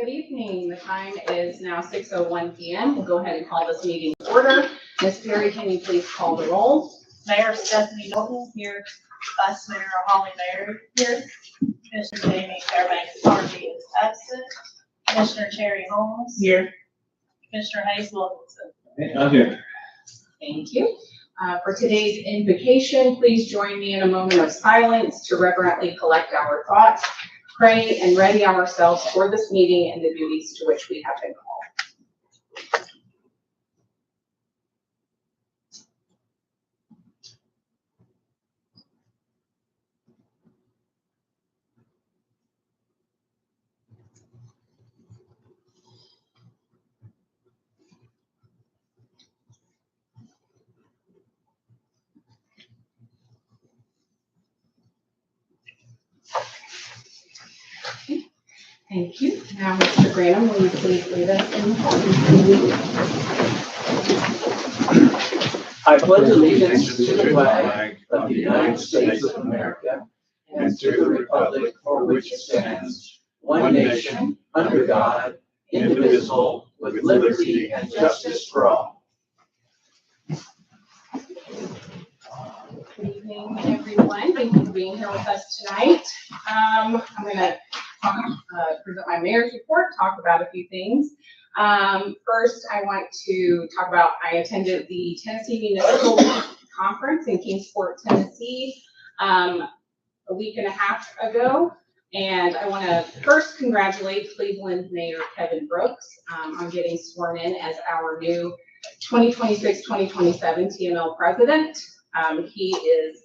Good evening. The time is now 6:01 p.m. We'll go ahead and call this meeting to order. Ms. Perry, can you please call the roll? Mayor Stephanie Norton here. Vice Mayor Holly Berry here. Commissioner Jamie Fairbanks Harvey is absent. Commissioner Terry Holmes. Here. Commissioner Hayes Wilkinson. I'm here. Thank you. For today's invocation, please join me in a moment of silence to reverently collect our thoughts, pray, and ready ourselves for this meeting and the duties to which we have been called. Thank you. Now, Mr. Granum, will you please lead us in the pledge? I pledge allegiance to the flag of the United States of America and to the republic for which it stands, one nation, under God, indivisible, with liberty and justice for all. Good evening, everyone. Thank you for being here with us tonight. I'm going to present my mayor's report, talk about a few things. First, I want to talk about, I attended the Tennessee Municipal Conference in Kingsport, Tennessee, a week and a half ago. And I want to first congratulate Cleveland Mayor Kevin Brooks on getting sworn in as our new 2026-2027 TML president. He is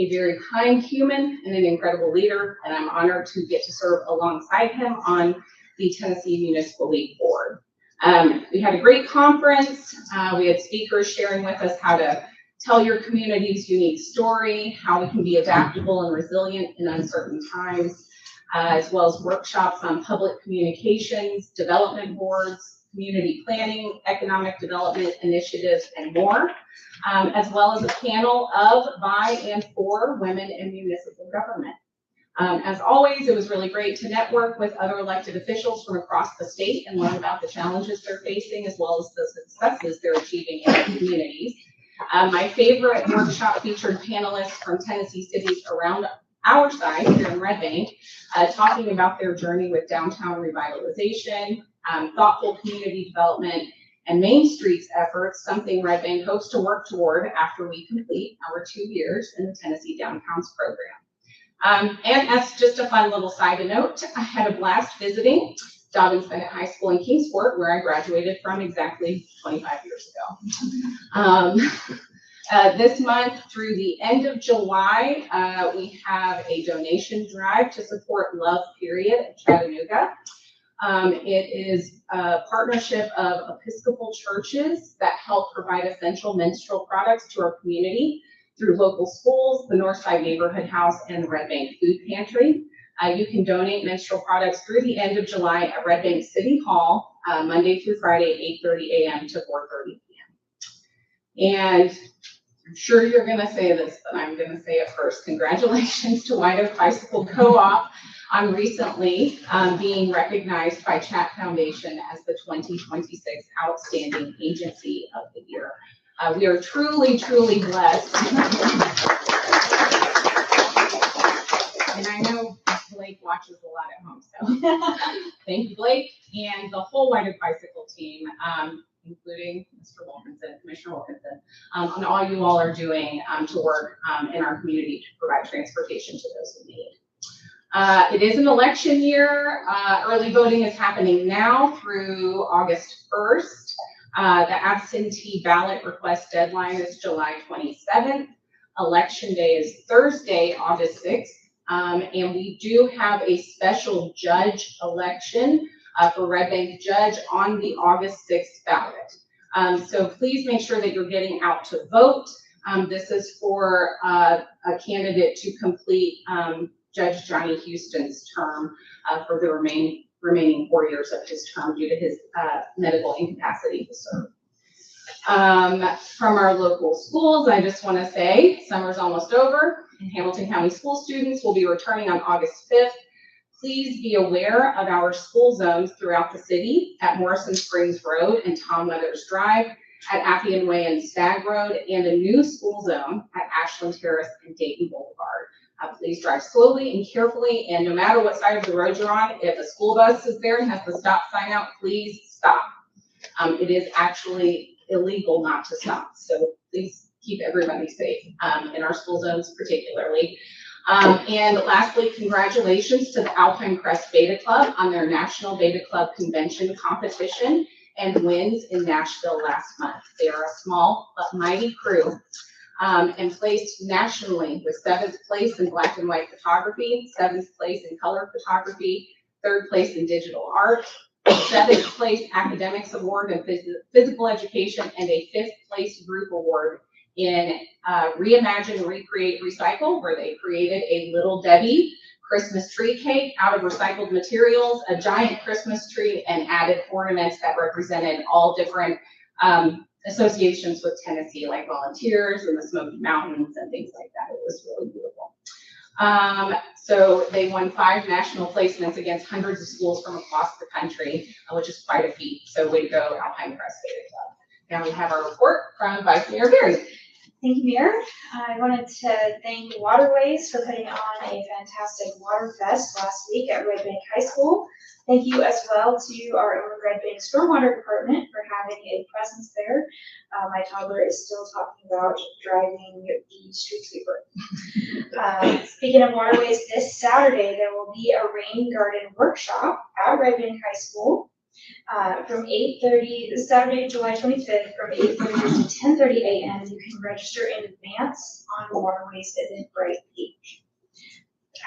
a very kind human and an incredible leader, and I'm honored to get to serve alongside him on the Tennessee Municipal League Board. We had a great conference. We had speakers sharing with us how to tell your community's unique story, how we can be adaptable and resilient in uncertain times, as well as workshops on public communications, development boards, community planning, economic development initiatives, and more, as well as a panel of, by, and for women in municipal government. As always, it was really great to network with other elected officials from across the state and learn about the challenges they're facing, as well as the successes they're achieving in their communities. My favorite workshop featured panelists from Tennessee cities around our side here in Red Bank, talking about their journey with downtown revitalization, thoughtful community development, and Main Street's efforts, something Red Bank hopes to work toward after we complete our 2 years in the Tennessee Downtowns program. And as just a fun little side note, I had a blast visiting Dobbins Bennett High School in Kingsport, where I graduated from exactly 25 years ago. This month through the end of July, we have a donation drive to support Love Period at Chattanooga. It is a partnership of Episcopal churches that help provide essential menstrual products to our community through local schools, the Northside Neighborhood House, and the Red Bank Food Pantry. You can donate menstrual products through the end of July at Red Bank City Hall, Monday through Friday, 8:30 a.m. to 4:30 p.m. And I'm sure you're going to say this, but I'm going to say it first. Congratulations to White Oak Bicycle Co-op on recently being recognized by Chat Foundation as the 2026 Outstanding Agency of the Year. We are truly, truly blessed. And I know Blake watches a lot at home, so thank you, Blake, and the whole White Oak Bicycle team, including Mr. Wilkinson, Commissioner Wilkinson, on all you all are doing to work in our community to provide transportation to those who need. It is an election year. Early voting is happening now through August 1st. The absentee ballot request deadline is July 27th. Election day is Thursday, August 6th. And we do have a special judge election for Red Bank Judge on the August 6th ballot. So please make sure that you're getting out to vote. This is for a candidate to complete Judge Johnny Houston's term for the remaining 4 years of his term due to his medical incapacity to serve. From our local schools, I just want to say summer's almost over, and Hamilton County school students will be returning on August 5th. Please be aware of our school zones throughout the city at Morrison Springs Road and Tom Weathers Drive, at Appian Way and Stagg Road, and a new school zone at Ashland Terrace and Dayton Boulevard. Please drive slowly and carefully, and no matter what side of the road you're on, if a school bus is there and has the stop sign out, please stop. It is actually illegal not to stop, so please keep everybody safe in our school zones particularly. And lastly, congratulations to the Alpine Crest Beta Club on their National Beta Club Convention competition and wins in Nashville last month. They are a small but mighty crew, and placed nationally with 7th place in black and white photography, 7th place in color photography, 3rd place in digital art, 7th place academics award in physical education, and a 5th place group award in Reimagine, Recreate, Recycle, where they created a Little Debbie Christmas tree cake out of recycled materials, a giant Christmas tree, and added ornaments that represented all different associations with Tennessee, like volunteers and the Smoky Mountains and things like that. It was really beautiful. So they won 5 national placements against hundreds of schools from across the country, which is quite a feat. So way to go, Alpine Crest Beta Club. Now we have our report from Vice Mayor Beard. Thank you, Mayor. I wanted to thank Waterways for putting on a fantastic Water Fest last week at Red Bank High School. Thank you as well to our own Red Bank Stormwater Department for having a presence there. My toddler is still talking about driving the street sweeper. Speaking of waterways, this Saturday there will be a rain garden workshop at Red Bank High School. From 8:30, this Saturday, July 25th, from 8:30 to 10:30 a.m. You can register in advance on Waterways Eventbrite page.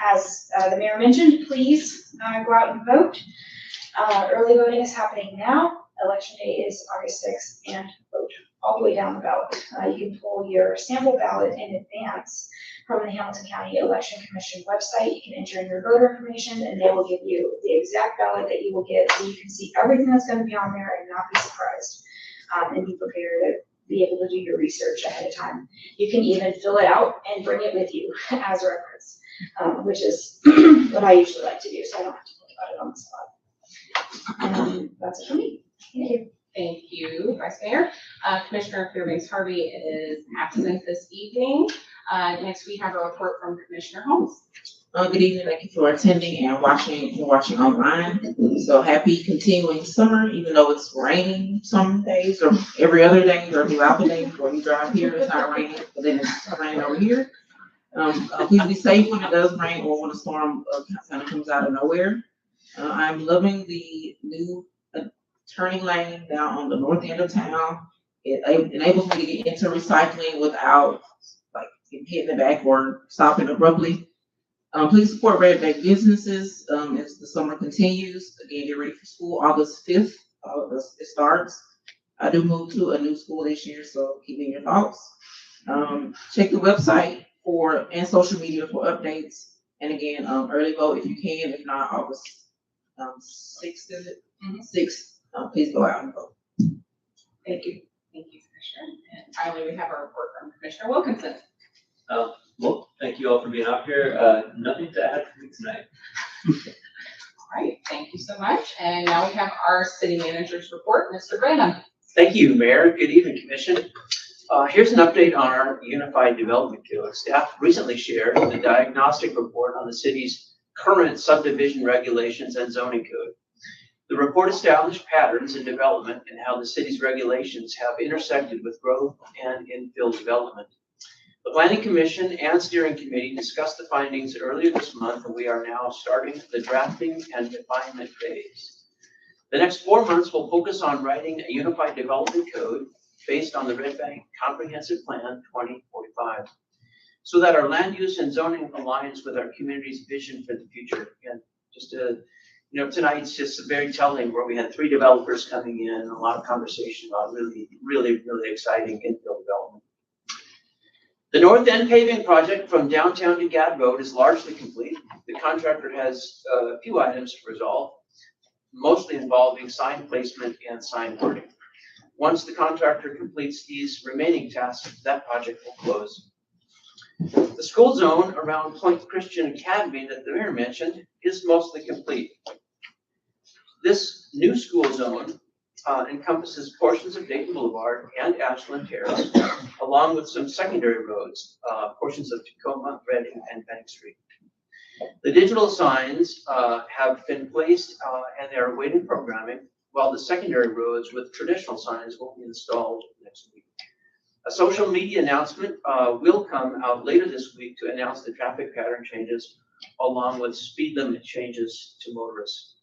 As the mayor mentioned, please go out and vote. Early voting is happening now. Election day is August 6th, and vote all the way down the ballot. You can pull your sample ballot in advance from the Hamilton County Election Commission website. You can enter in your voter information, and they will give you the exact ballot that you will get, so you can see everything that's going to be on there and not be surprised, and be prepared to be able to do your research ahead of time. You can even fill it out and bring it with you as a reference, which is what I usually like to do, so I don't have to think about it on the spot. That's it for me. Thank you. Thank you, Vice Mayor. Commissioner Fairbanks Harvey is absent this evening. Next, we have a report from Commissioner Holmes. Good evening. Thank you for attending and watching online. So happy continuing summer, even though it's raining some days or every other day or throughout the day before you drive here. It's not raining, but then it's raining over here. Please be safe when it does rain or when a storm kind of comes out of nowhere. I'm loving the new turning lane down on the north end of town. It enables me to get into recycling without like getting hit in the back or stopping abruptly. Please support Red Bank businesses as the summer continues. Again, get ready for school August 5th. It starts. I do move to a new school this year, so keep in your thoughts. Check the website and social media for updates. And again, early vote if you can. If not, August 6th, is it? 6th. Please go out and vote. Thank you. Thank you, Commissioner. And finally, we have a report from Commissioner Wilkinson. Well, thank you all for being out here. Nothing to add for me tonight. All right, thank you so much. And now we have our city manager's report, Mr. Branham. Thank you, Mayor. Good evening, Commission. Here's an update on our Unified Development Code. Staff recently shared the diagnostic report on the city's current subdivision regulations and zoning code. The report established patterns in development and how the city's regulations have intersected with growth and infill development. The Planning Commission and Steering Committee discussed the findings earlier this month, and we are now starting the drafting and refinement phase. The next 4 months will focus on writing a unified development code based on the Red Bank Comprehensive Plan 2045, so that our land use and zoning aligns with our community's vision for the future. And just to, tonight's just very telling, where we had 3 developers coming in and a lot of conversation about really exciting infill development. The North End paving project from downtown to Gadd Road is largely complete. The contractor has a few items to resolve, mostly involving sign placement and sign wording. Once the contractor completes these remaining tasks, that project will close. The school zone around Point Christian Academy that the mayor mentioned is mostly complete. This new school zone encompasses portions of Dayton Boulevard and Ashland Terrace, along with some secondary roads, portions of Tacoma, Reading, and Bank Street. The digital signs have been placed and they are awaiting programming, while the secondary roads with traditional signs will be installed next week. A social media announcement will come out later this week to announce the traffic pattern changes, along with speed limit changes to motorists.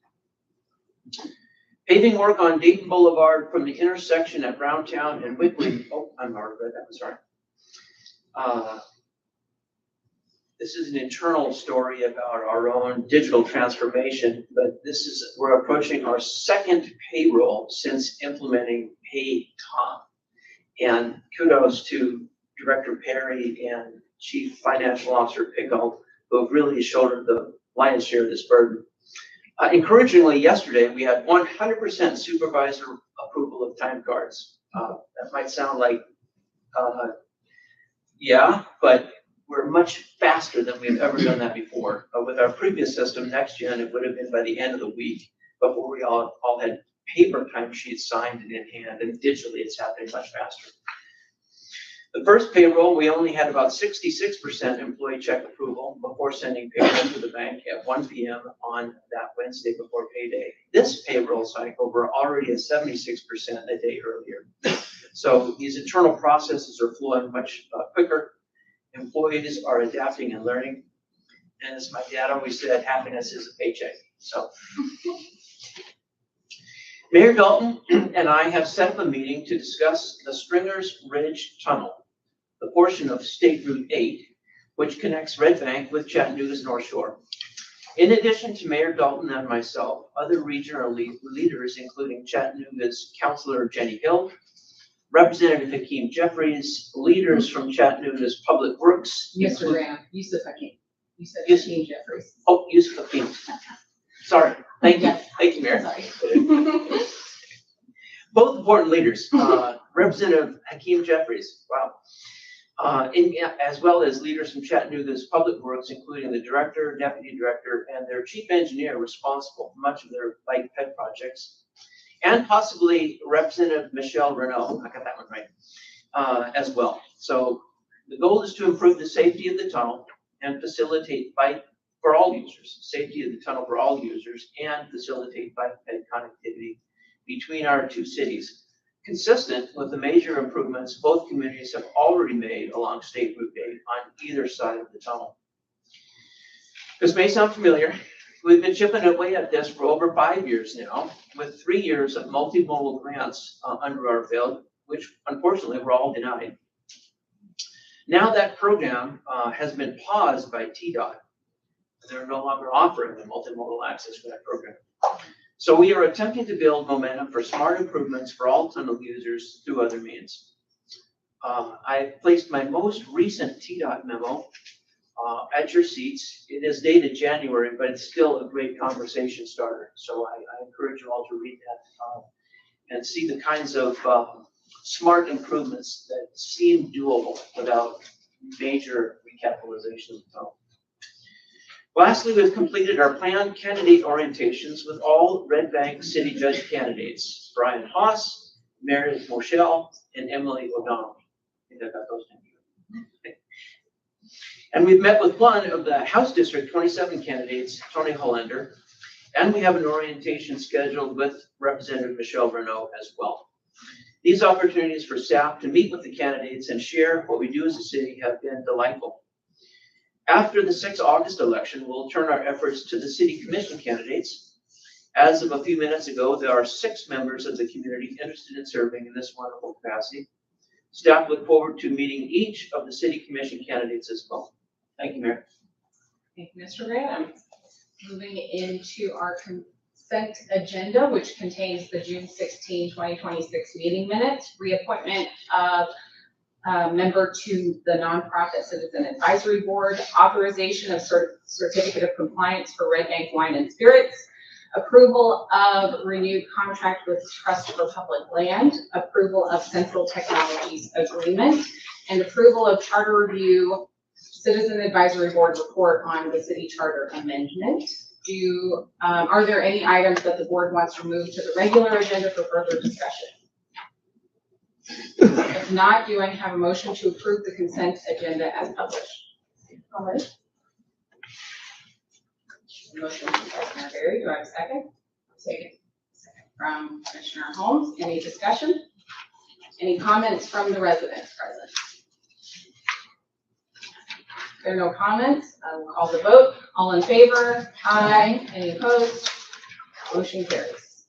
Paving work on Dayton Boulevard from the intersection at Browntown and Wickley. Oh, I'm already read that, I'm sorry. This is an internal story about our own digital transformation, but we're approaching our second payroll since implementing PayTom. And kudos to Director Perry and Chief Financial Officer Pickle, who have really shouldered the lion's share of this burden. Encouragingly, yesterday, we had 100% supervisor approval of time cards. That might sound like, yeah, but we're much faster than we've ever done that before. With our previous system, NextGen, it would have been by the end of the week, before we all had paper timesheets signed and in hand, and digitally it's happening much faster. The first payroll, we only had about 66% employee check approval before sending payroll to the bank at 1 p.m. on that Wednesday before payday. This payroll cycle, we're already at 76% a day earlier. So these internal processes are flowing much quicker. Employees are adapting and learning. And as my dad always said, happiness is a paycheck. So Mayor Dalton and I have set up a meeting to discuss the Stringers Ridge Tunnel, the portion of State Route 8, which connects Red Bank with Chattanooga's North Shore. In addition to Mayor Dalton and myself, other regional leaders, including Chattanooga's Councilor Jenny Hill, Representative Hakeem Jeffries, leaders from Chattanooga's Public Works. Mr. Graham, Yusuf Hakeem. You said Yusuf. Hakeem Jeffries. Oh, Yusuf Hakeem. Sorry. Thank you. Yes. Thank you, Mayor. Sorry. Both important leaders, Representative Hakeem Jeffries, wow, as well as leaders from Chattanooga's Public Works, including the director, deputy director, and their chief engineer responsible for much of their bike ped projects, and possibly Representative Michelle Renault, I got that one right, as well. So the goal is to improve the safety of the tunnel and facilitate bike for all users, safety of the tunnel for all users, and facilitate bike ped connectivity between our two cities, consistent with the major improvements both communities have already made along State Route 8 on either side of the tunnel. This may sound familiar. We've been chipping away at this for over 5 years now, with 3 years of multimodal grants under our belt, which unfortunately were all denied. Now that program has been paused by TDOT. They're no longer offering the multimodal access for that program. So we are attempting to build momentum for smart improvements for all tunnel users through other means. I placed my most recent TDOT memo at your seats. It is dated January, but it's still a great conversation starter. So I encourage you all to read that and see the kinds of smart improvements that seem doable without major recapitalization of the tunnel. Lastly, we've completed our planned candidate orientations with all Red Bank City Judge candidates, Brian Haas, Meredith Moschel, and Emily O'Donnell. I think I got those names. And we've met with one of the House District 27 candidates, Tony Hollander, and we have an orientation scheduled with Representative Michelle Renault as well. These opportunities for staff to meet with the candidates and share what we do as a city have been delightful. After the 6th August election, we'll turn our efforts to the city commission candidates. As of a few minutes ago, there are 6 members of the community interested in serving in this wonderful capacity. Staff look forward to meeting each of the city commission candidates as well. Thank you, Mayor. Thank you, Mr. Graham. Moving into our consent agenda, which contains the June 16, 2026 meeting minutes, reappointment of member to the Nonprofit Citizen Advisory Board, authorization of certificate of compliance for Red Bank Wine and Spirits, approval of renewed contract with Trust for Public Land, approval of Central Technologies Agreement, and approval of charter review Citizen Advisory Board report on the city charter amendment. Are there any items that the board wants to move to the regular agenda for further discussion? If not, do I have a motion to approve the consent agenda as published? Motion from Commissioner Berry, do I have a second? Second. From Commissioner Holmes, any discussion? Any comments from the residents present? If there are no comments, I will call the vote. All in favor? Aye. Any opposed? Motion carries.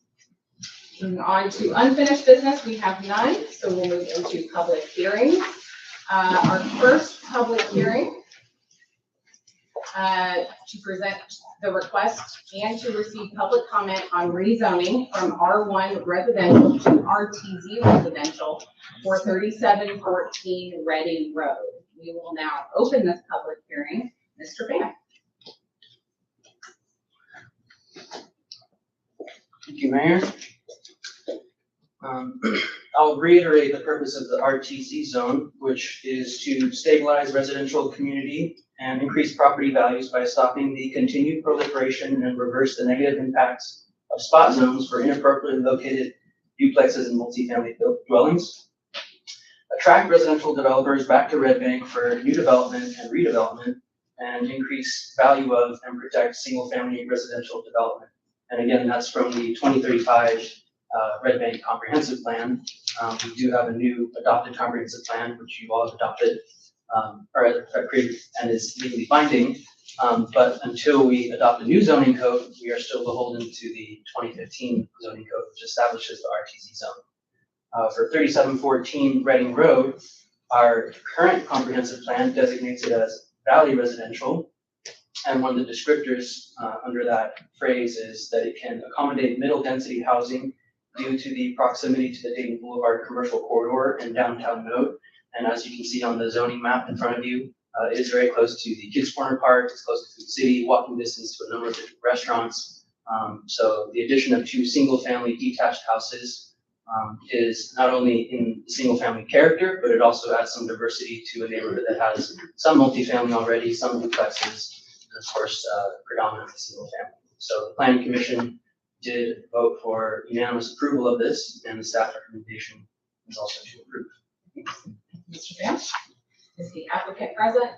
Moving on to unfinished business, we have none, so we'll move into public hearings. Our first public hearing to present the request and to receive public comment on rezoning from R1 residential to RTZ residential for 3714 Reading Road. We will now open this public hearing. Mr. Van. Thank you, Mayor. I'll reiterate the purpose of the RTC zone, which is to stabilize residential community and increase property values by stopping the continued proliferation and reverse the negative impacts of spot zones for inappropriately located duplexes and multifamily dwellings. Attract residential developers back to Red Bank for new development and redevelopment, and increase value of and protect single-family residential development. And again, that's from the 2035 Red Bank Comprehensive Plan. We do have a new adopted comprehensive plan, which you all have adopted, or created and is legally binding. But until we adopt a new zoning code, we are still beholden to the 2015 zoning code, which establishes the RTZ zone. For 3714 Reading Road, our current comprehensive plan designates it as Valley Residential. And one of the descriptors under that phrase is that it can accommodate middle density housing due to the proximity to the Dayton Boulevard commercial corridor and downtown node. And as you can see on the zoning map in front of you, it is very close to the Kids Corner Park, it's close to Food City, walking distance to a number of different restaurants. So the addition of 2 single-family detached houses is not only in single-family character, but it also adds some diversity to a neighborhood that has some multifamily already, some duplexes, and of course, predominantly single-family. So the Planning Commission did vote for unanimous approval of this, and the staff recommendation is also to approve. Mr. Van, is the applicant present?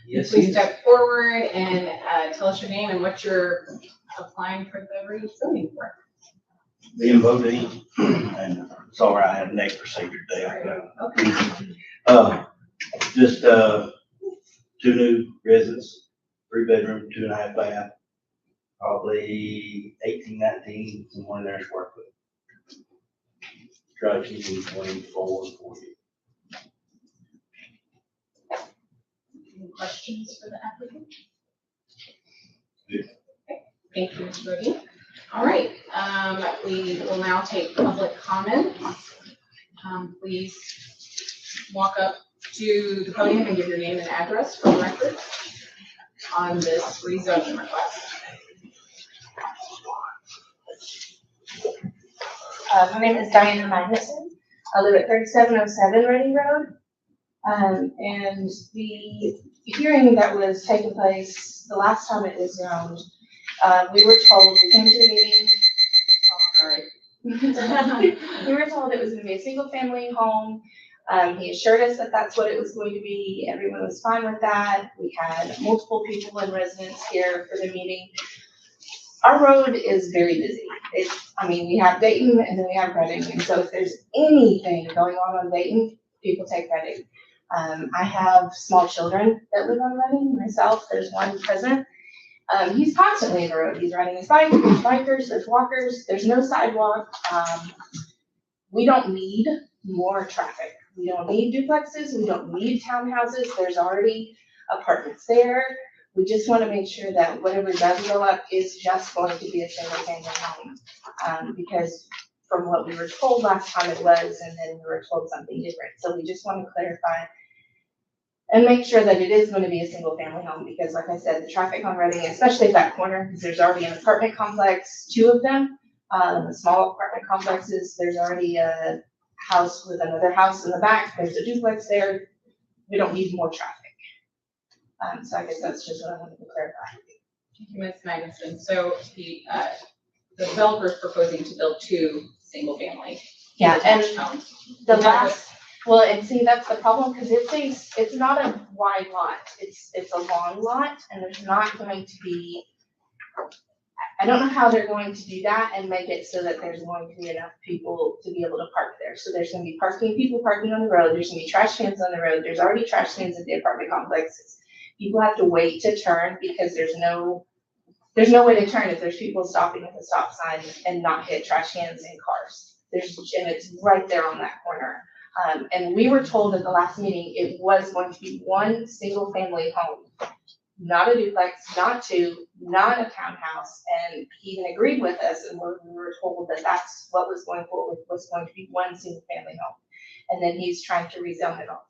Yes, Please step forward and tell us your name and what you're applying for the rezoning for. Liam Bodine, and sorry, I had a neck procedure today. Okay. Just 2 new residents, 3-bedroom, 2.5 bath, probably 18, 19, somewhere in there square foot. Try to keep 24 and 40. Any questions for the applicant? Yeah. Okay. Thank you, Mr. Bodine. All right, we will now take public comment. Please walk up to the podium and give your name and address for the record on this rezoning request. My name is Diana Magnuson. I live at 3707 Reading Road. And the hearing that was taking place the last time it was zoned, we were told, we came to the meeting, we were told it was going to be a single family home. He assured us that that's what it was going to be. Everyone was fine with that. We had multiple people in residence here for the meeting. Our road is very busy. We have Dayton and then we have Reading. And so if there's anything going on Dayton, people take Reading. I have small children that live on Reading. Myself, there's one present. He's constantly in the road. He's riding his bike, there's bikers, there's walkers, there's no sidewalk. We don't need more traffic. We don't need duplexes, we don't need townhouses. There's already apartments there. We just want to make sure that whatever does go up is just going to be a single family home. Because from what we were told last time it was, and then we were told something different. So we just want to clarify and make sure that it is going to be a single family home, because like I said, the traffic on Reading, especially at that corner, because there's already an apartment complex, 2 of them, small apartment complexes. There's already a house with another house in the back. There's a duplex there. We don't need more traffic. So I guess that's just what I wanted to clarify. Thank you, Ms. Magnuson. So the developer is proposing to build 2 single-family Yeah, and detached homes. the Is that last, well, and see, that's the problem, because it's not a wide lot, it's a long lot, and there's not going to be, I don't know how they're going to do that and make it so that there's going to be enough people to be able to park there. So there's gonna be people parking on the road, there's gonna be trash cans on the road, there's already trash cans at the apartment complexes. People have to wait to turn because there's no way to turn if there's people stopping at the stop sign and not hit trash cans and cars. And it's right there on that corner. And we were told at the last meeting, it was going to be 1 single family home, not a duplex, not 2, not a townhouse. And he even agreed with us, and we were told that that's what was going forward, was going to be 1 single family home. And then he's trying to rezone it all.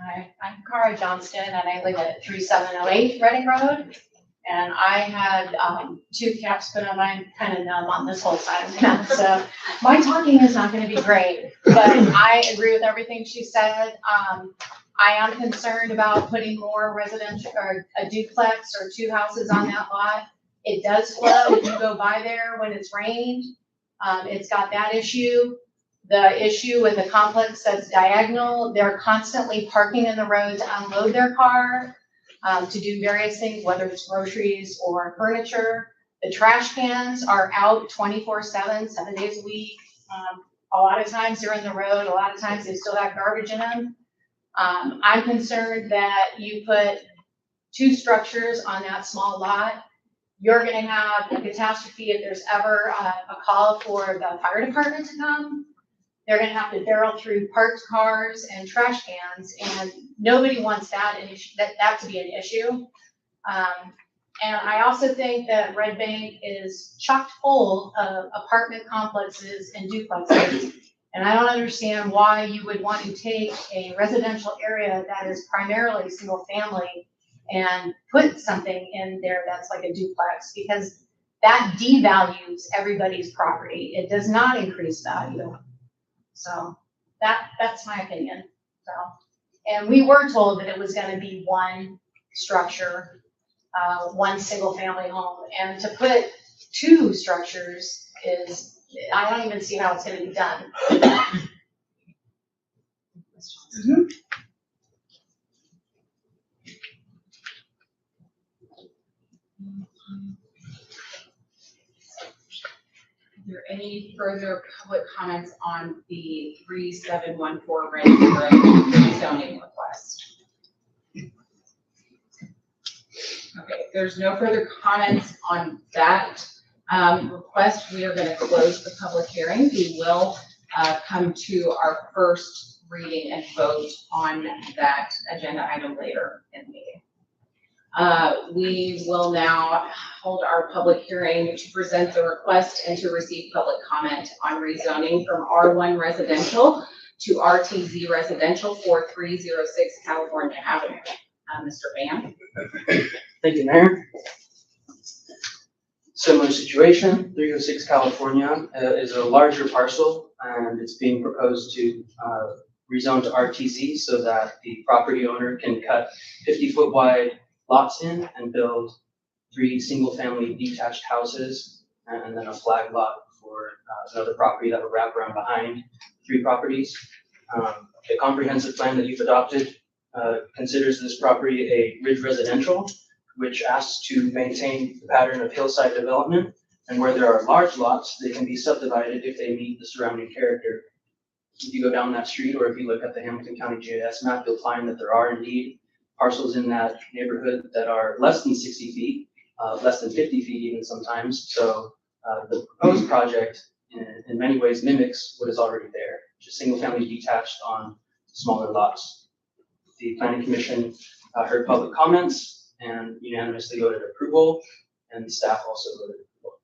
Hi, I'm Cara Johnston, and I live at 3708 Reading Road. And I had 2 caps put on, I'm kind of numb on this whole side of town, so my talking is not gonna be great. But I agree with everything she said. I am concerned about putting more residential or a duplex or 2 houses on that lot. It does flood if you go by there when it's rained. It's got that issue. The issue with the complex that's diagonal, they're constantly parking in the road to unload their car, to do various things, whether it's groceries or furniture. The trash cans are out 24/7, 7 days a week. A lot of times they're in the road, a lot of times they still have garbage in them. I'm concerned that you put 2 structures on that small lot. You're gonna have a catastrophe if there's ever a call for the fire department to come. They're gonna have to barrel through parked cars and trash cans, and nobody wants that to be an issue. And I also think that Red Bank is chock full of apartment complexes and duplexes. And I don't understand why you would want to take a residential area that is primarily single family and put something in there that's like a duplex, because that devalues everybody's property. It does not increase value. So that's my opinion. So, and we were told that it was gonna be 1 structure, 1 single family home, and to put 2 structures is, I don't even see how it's gonna be done. Is there any further public comments on the 3714 Reading Road rezoning request? Okay, if there's no further comments on that request, we are going to close the public hearing. We will come to our first reading and vote on that agenda item later in the meeting. We will now hold our public hearing to present the request and to receive public comment on rezoning from R1 residential to RTZ residential, 4306 California Avenue. Mr. Van. Thank you, Mayor. Similar situation, 306 California is a larger parcel, and it's being proposed to rezone to RTZ so that the property owner can cut 50-foot wide lots in and build 3 single-family detached houses, and then a flag lot for another property that would wrap around behind 3 properties. The comprehensive plan that you've adopted considers this property a ridge residential, which asks to maintain the pattern of hillside development, and where there are large lots, they can be subdivided if they meet the surrounding character. If you go down that street, or if you look at the Hamilton County GIS map, you'll find that there are indeed parcels in that neighborhood that are less than 60 feet, less than 50 feet even sometimes. So the proposed project in many ways mimics what is already there, just single family detached on smaller lots. The Planning Commission heard public comments and unanimously voted approval, and the staff also voted approval.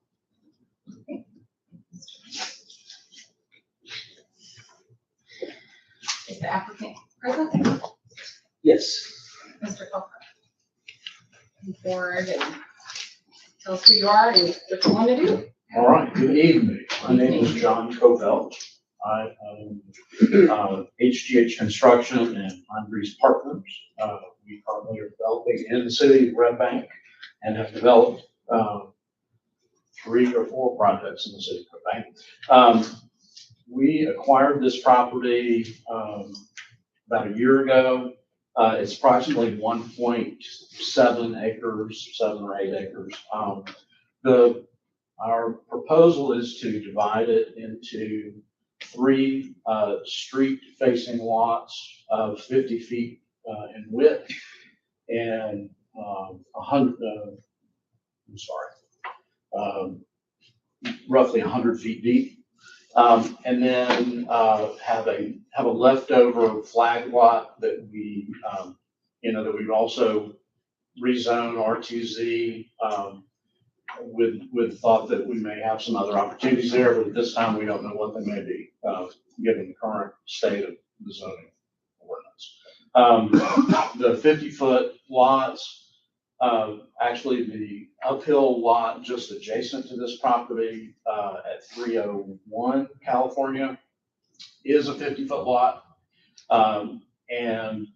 Is the applicant present? Yes. Mr. Falk. Forward and tell us who you are and what you want to do. All right, good evening. My name is John Covell. I own HGH Construction and Andres Partners. We currently are developing in the city of Red Bank and have developed 3 or 4 projects in the city of Red Bank. We acquired this property about a year ago. It's approximately 1.7 acres, 7 or 8 acres. Our proposal is to divide it into 3 street-facing lots of 50 feet in width and 100, roughly 100 feet deep. And then have a leftover flag lot that we, that we'd also rezone R2Z with thought that we may have some other opportunities there, but at this time we don't know what they may be, given the current state of the zoning ordinance. The 50-foot lots, actually the uphill lot just adjacent to this property at 301 California is a 50-foot lot. And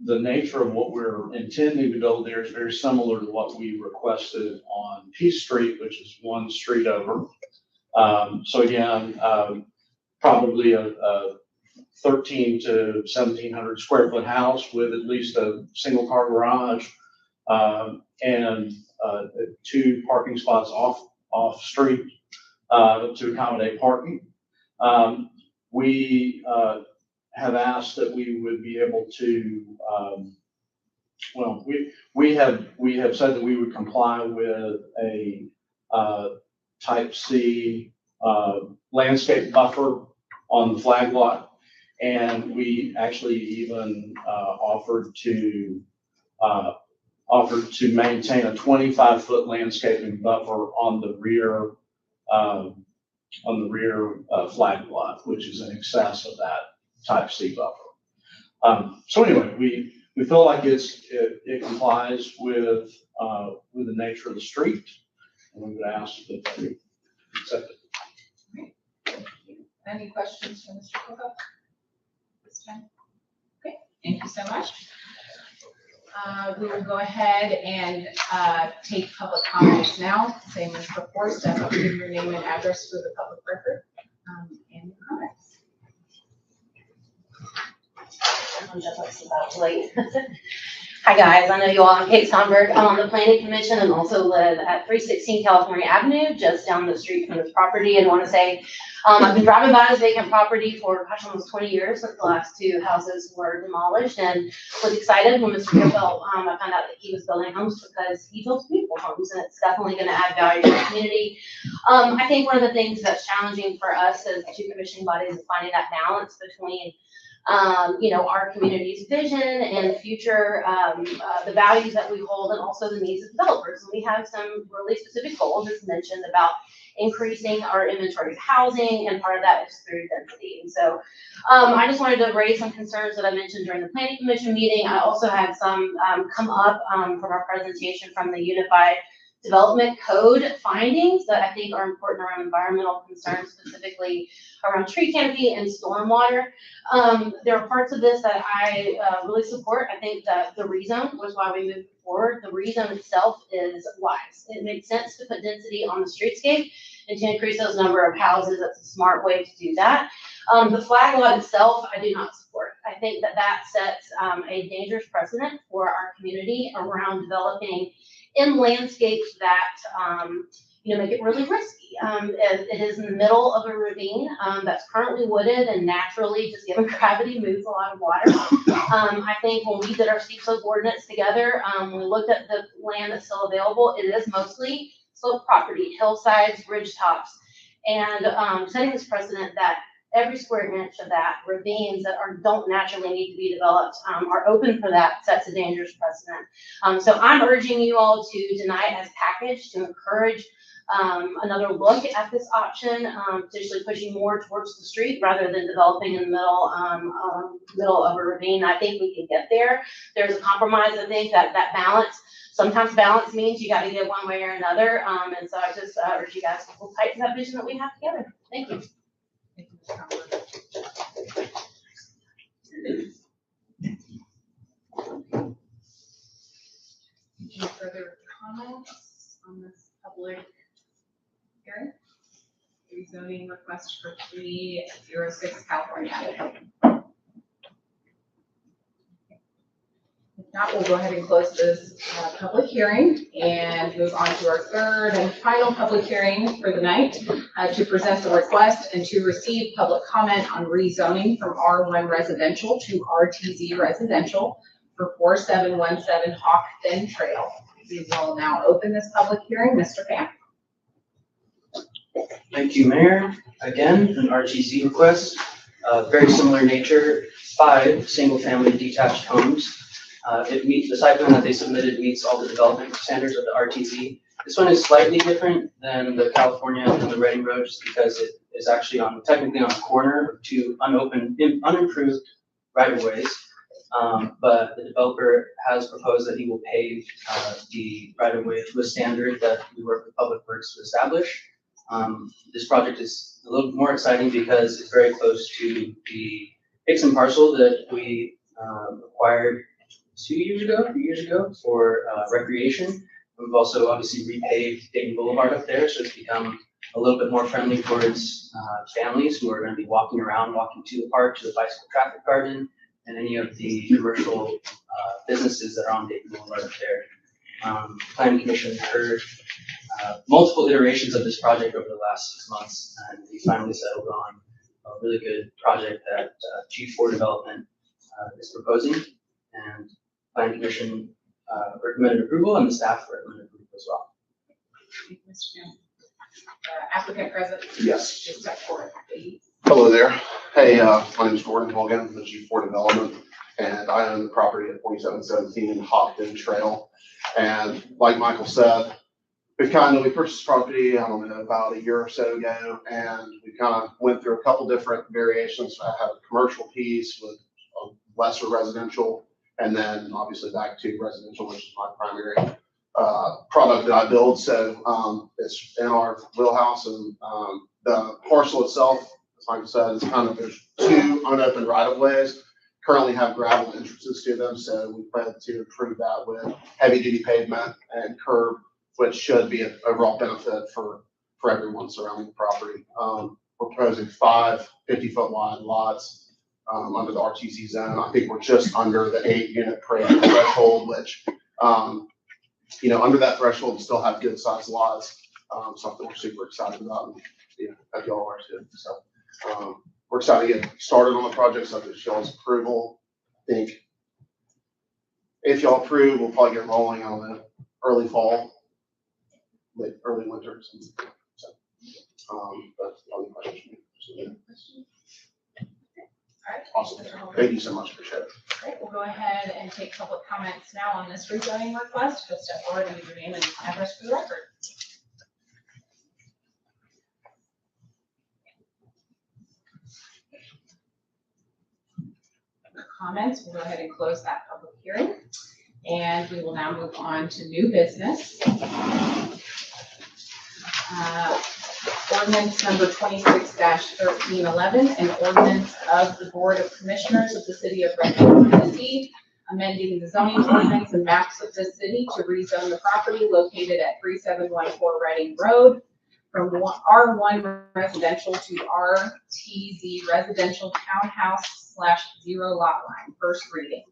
the nature of what we're intending to build there is very similar to what we requested on Peace Street, which is 1 street over. So again, probably a 1,300 to 1,700 square foot house with at least a single car garage and 2 parking spots off street to accommodate parking. We have asked that we would be able to, we have said that we would comply with a type C landscape buffer on the flag lot. And we actually even offered to maintain a 25-foot landscaping buffer on the rear flag lot, which is in excess of that type C buffer. So anyway, we feel like it complies with the nature of the street, and we would ask that they accept it. Any questions for Mr. Coco this time? Okay, thank you so much. We will go ahead and take public comments now, same as before. Step up, give your name and address for the public record, and your comments. Hi guys, I know you all. I'm Kate Sonberg. I'm on the Planning Commission and also live at 316 California Avenue, just down the street from this property. And want to say, I've been driving by this vacant property for almost 20 years since the last 2 houses were demolished, and was excited when Mr. Campbell, I found out that he was building homes because he builds beautiful homes, and it's definitely going to add value to the community. I think one of the things that's challenging for us as 2 commissioning bodies is finding that balance between our community's vision and future, the values that we hold, and also the needs of developers. And we have some really specific goals, as mentioned, about increasing our inventory of housing, and part of that is through density. And so I just wanted to raise some concerns that I mentioned during the Planning Commission meeting. I also had some come up from our presentation from the Unified Development Code findings that I think are important around environmental concerns, specifically around tree canopy and stormwater. There are parts of this that I really support. I think that the rezone was why we moved forward. The rezone itself is wise. It makes sense to put density on the streetscape and to increase those number of houses. That's a smart way to do that. The flag lot itself, I do not support. I think that sets a dangerous precedent for our community around developing in landscapes that make it really risky. It is in the middle of a ravine that's currently wooded, and naturally, just given gravity, moves a lot of water. I think when we did our steep slope ordinance together, when we looked at the land that's still available, it is mostly slope property, hillsides, ridge tops, and setting this precedent that every square inch of that, ravines that don't naturally need to be developed, are open for that, sets a dangerous precedent. So I'm urging you all to deny it as packaged, to encourage another look at this option, potentially pushing more towards the street rather than developing in the middle of a ravine. I think we can get there. There's a compromise, I think, that balance sometimes balance means you gotta get one way or another. And so I just urge you guys to hold tight to that vision that we have together. Thank you. Thank you, Ms. Conrad. Any further comments on this public hearing? Rezoning request for 306 California Avenue. If not, we'll go ahead and close this public hearing and move on to our third and final public hearing for the night to present the request and to receive public comment on rezoning from R1 residential to RTZ residential for 4717 Hawk Fin Trail. We will now open this public hearing. Mr. Pham. Thank you, Mayor. Again, an RTC request, very similar nature, 5 single-family detached homes. The site plan that they submitted meets all the development standards of the RTC. This one is slightly different than the California and the Reading Road, just because it is actually technically on the corner of 2 unimproved right-of-ways. But the developer has proposed that he will pave the right-of-way to a standard that we work with Public Works to establish. This project is a little more exciting because it's very close to the Hickson parcel that we acquired 3 years ago for recreation. We've also obviously repaved Dayton Boulevard up there, so it's become a little bit more friendly towards families who are going to be walking to the park, to the bicycle traffic garden, and any of the commercial businesses that are on Dayton Boulevard up there. Planning Commission heard multiple iterations of this project over the last 6 months, and we finally settled on a really good project that G4 Development is proposing, and Planning Commission recommended approval, and the staff recommended approval as well. Thank you, Mr. Pham. Applicant present. Yes. Just step forward, please. Hello there. Hey, my name is Gordon Hogan from the G4 Development, and I own the property at 4717 Hawk Fin Trail. And like Michael said, we purchased property, I don't know, about a year or so ago, and we kind of went through a couple different variations. I have a commercial piece with a lesser residential, and then obviously back to residential, which is my primary product that I build. So it's in our wheelhouse, and the parcel itself, as Michael said, is there's 2 unopened right-of-ways. Currently have gravel entrances to them, so we plan to improve that with heavy-duty pavement and curb, which should be an overall benefit for everyone surrounding the property. We're proposing 5 50-foot wide lots under the RTC zone. I think we're just under the 8-unit per acre threshold, which, under that threshold, we still have good sized lots. Something we're super excited about, and that y'all are too. So we're excited to get started on the project, subject to y'all's approval. I think if y'all approve, we'll probably get rolling on the early fall, early winter. So, that's all the questions. All right. Awesome. Thank you so much. Appreciate it. Great. We'll go ahead and take public comments now on this rezoning request. Just step forward and give your name and address for the record. Comments, we'll go ahead and close that public hearing. And we will now move on to new business. Ordinance number 26-1311, an ordinance of the Board of Commissioners of the City of Redmond, Tennessee, amending the zoning ordinance and maps of the city to rezone the property located at 3714 Reading Road from R1 residential to RTZ residential townhouse/0 lot line. First reading.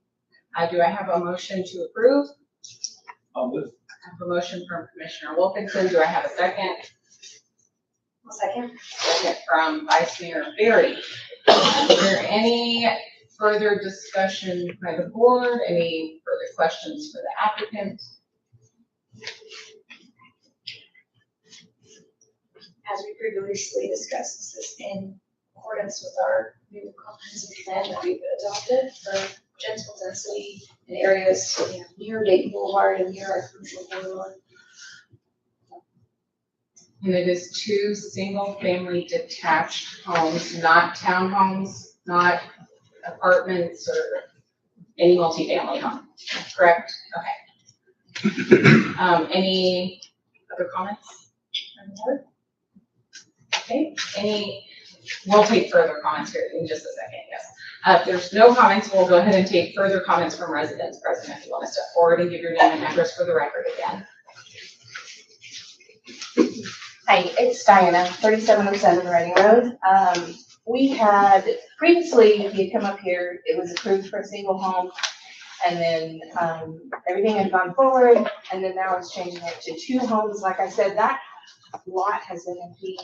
Do I have a motion to approve? I'll move. I have a motion from Commissioner Wilkinson. Do I have a second? Second. Second from Vice Mayor Berry. Is there any further discussion by the board? Any further questions for the applicant? As we previously discussed, this is in accordance with our new comprehensive plan that we've adopted for gentle density in areas near Dayton Boulevard and near our commercial corridor. And it is 2 single-family detached homes, not townhomes, not apartments or any multifamily home, correct? Okay. Any other comments? Okay, we'll take further comments here in just a second, yes. If there's no comments, we'll go ahead and take further comments from residents. President, if you want to step forward and give your name and address for the record again. Hi, it's Diana, 3707 Reading Road. We had previously, if you come up here, it was approved for a single home. And then everything had gone forward, and then now it's changing it to 2 homes. Like I said, that lot has been empty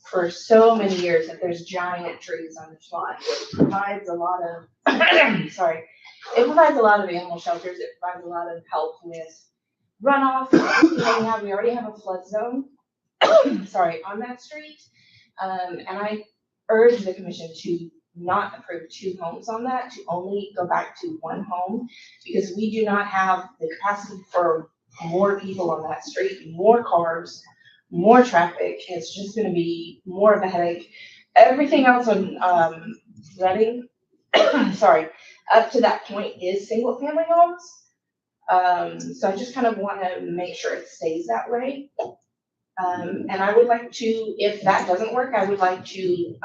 for so many years that there's giant trees on this lot. It provides a lot of, it provides a lot of animal shelters. It provides a lot of help with runoff. We already have a flood zone, on that street. And I urge the commission to not approve 2 homes on that, to only go back to 1 home, because we do not have the capacity for more people on that street, more cars, more traffic. It's just gonna be more of a headache. Everything else on, Reading, up to that point is single family homes. So I just kind of wanna make sure it stays that way. And I would like to, if that doesn't work, I would like to,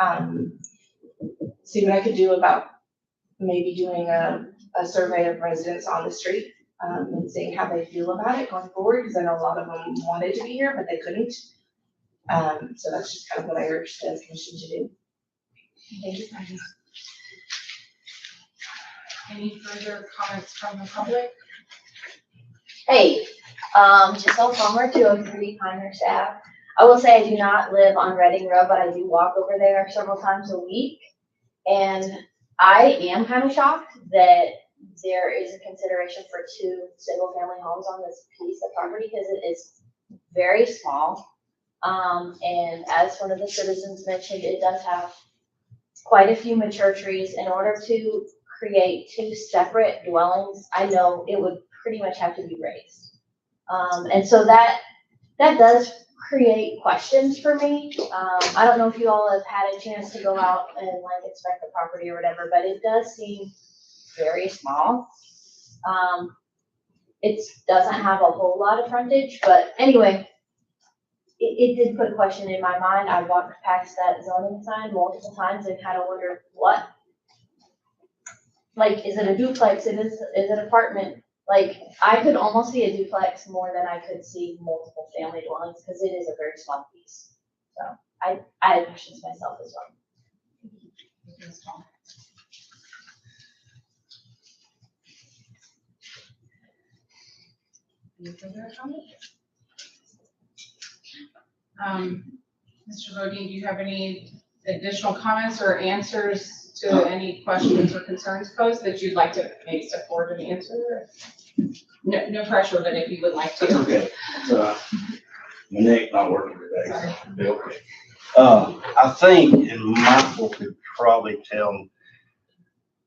see what I could do about maybe doing a survey of residents on the street, and seeing how they feel about it going forward, because I know a lot of them wanted to be here, but they couldn't. So that's just kind of what I urge the commission to do. Thank you. Any further comments from the public? Hey, Giselle Palmer, 203 Pioneer Ave. I will say I do not live on Reading Road, but I do walk over there several times a week. And I am kind of shocked that there is a consideration for 2 single family homes on this piece of property, because it is very small. And as one of the citizens mentioned, it does have quite a few mature trees. In order to create 2 separate dwellings, I know it would pretty much have to be raised. And so that does create questions for me. I don't know if you all have had a chance to go out and like inspect the property or whatever, but it does seem very small. It doesn't have a whole lot of frontage, but anyway, it did put a question in my mind. I walked past that zoning sign multiple times and kind of wondered what, like, is it a duplex? Is it an apartment? Like, I could almost see a duplex more than I could see multiple family dwellings, because it is a very small piece. So I had questions myself as well. Any further comments? Mr. Bodine, do you have any additional comments or answers to any questions or concerns posed that you'd like to maybe step forward and answer? No pressure, but if you would like to. That's okay. My neck not working today. Sorry. So it'll be okay. I think, and Michael could probably tell,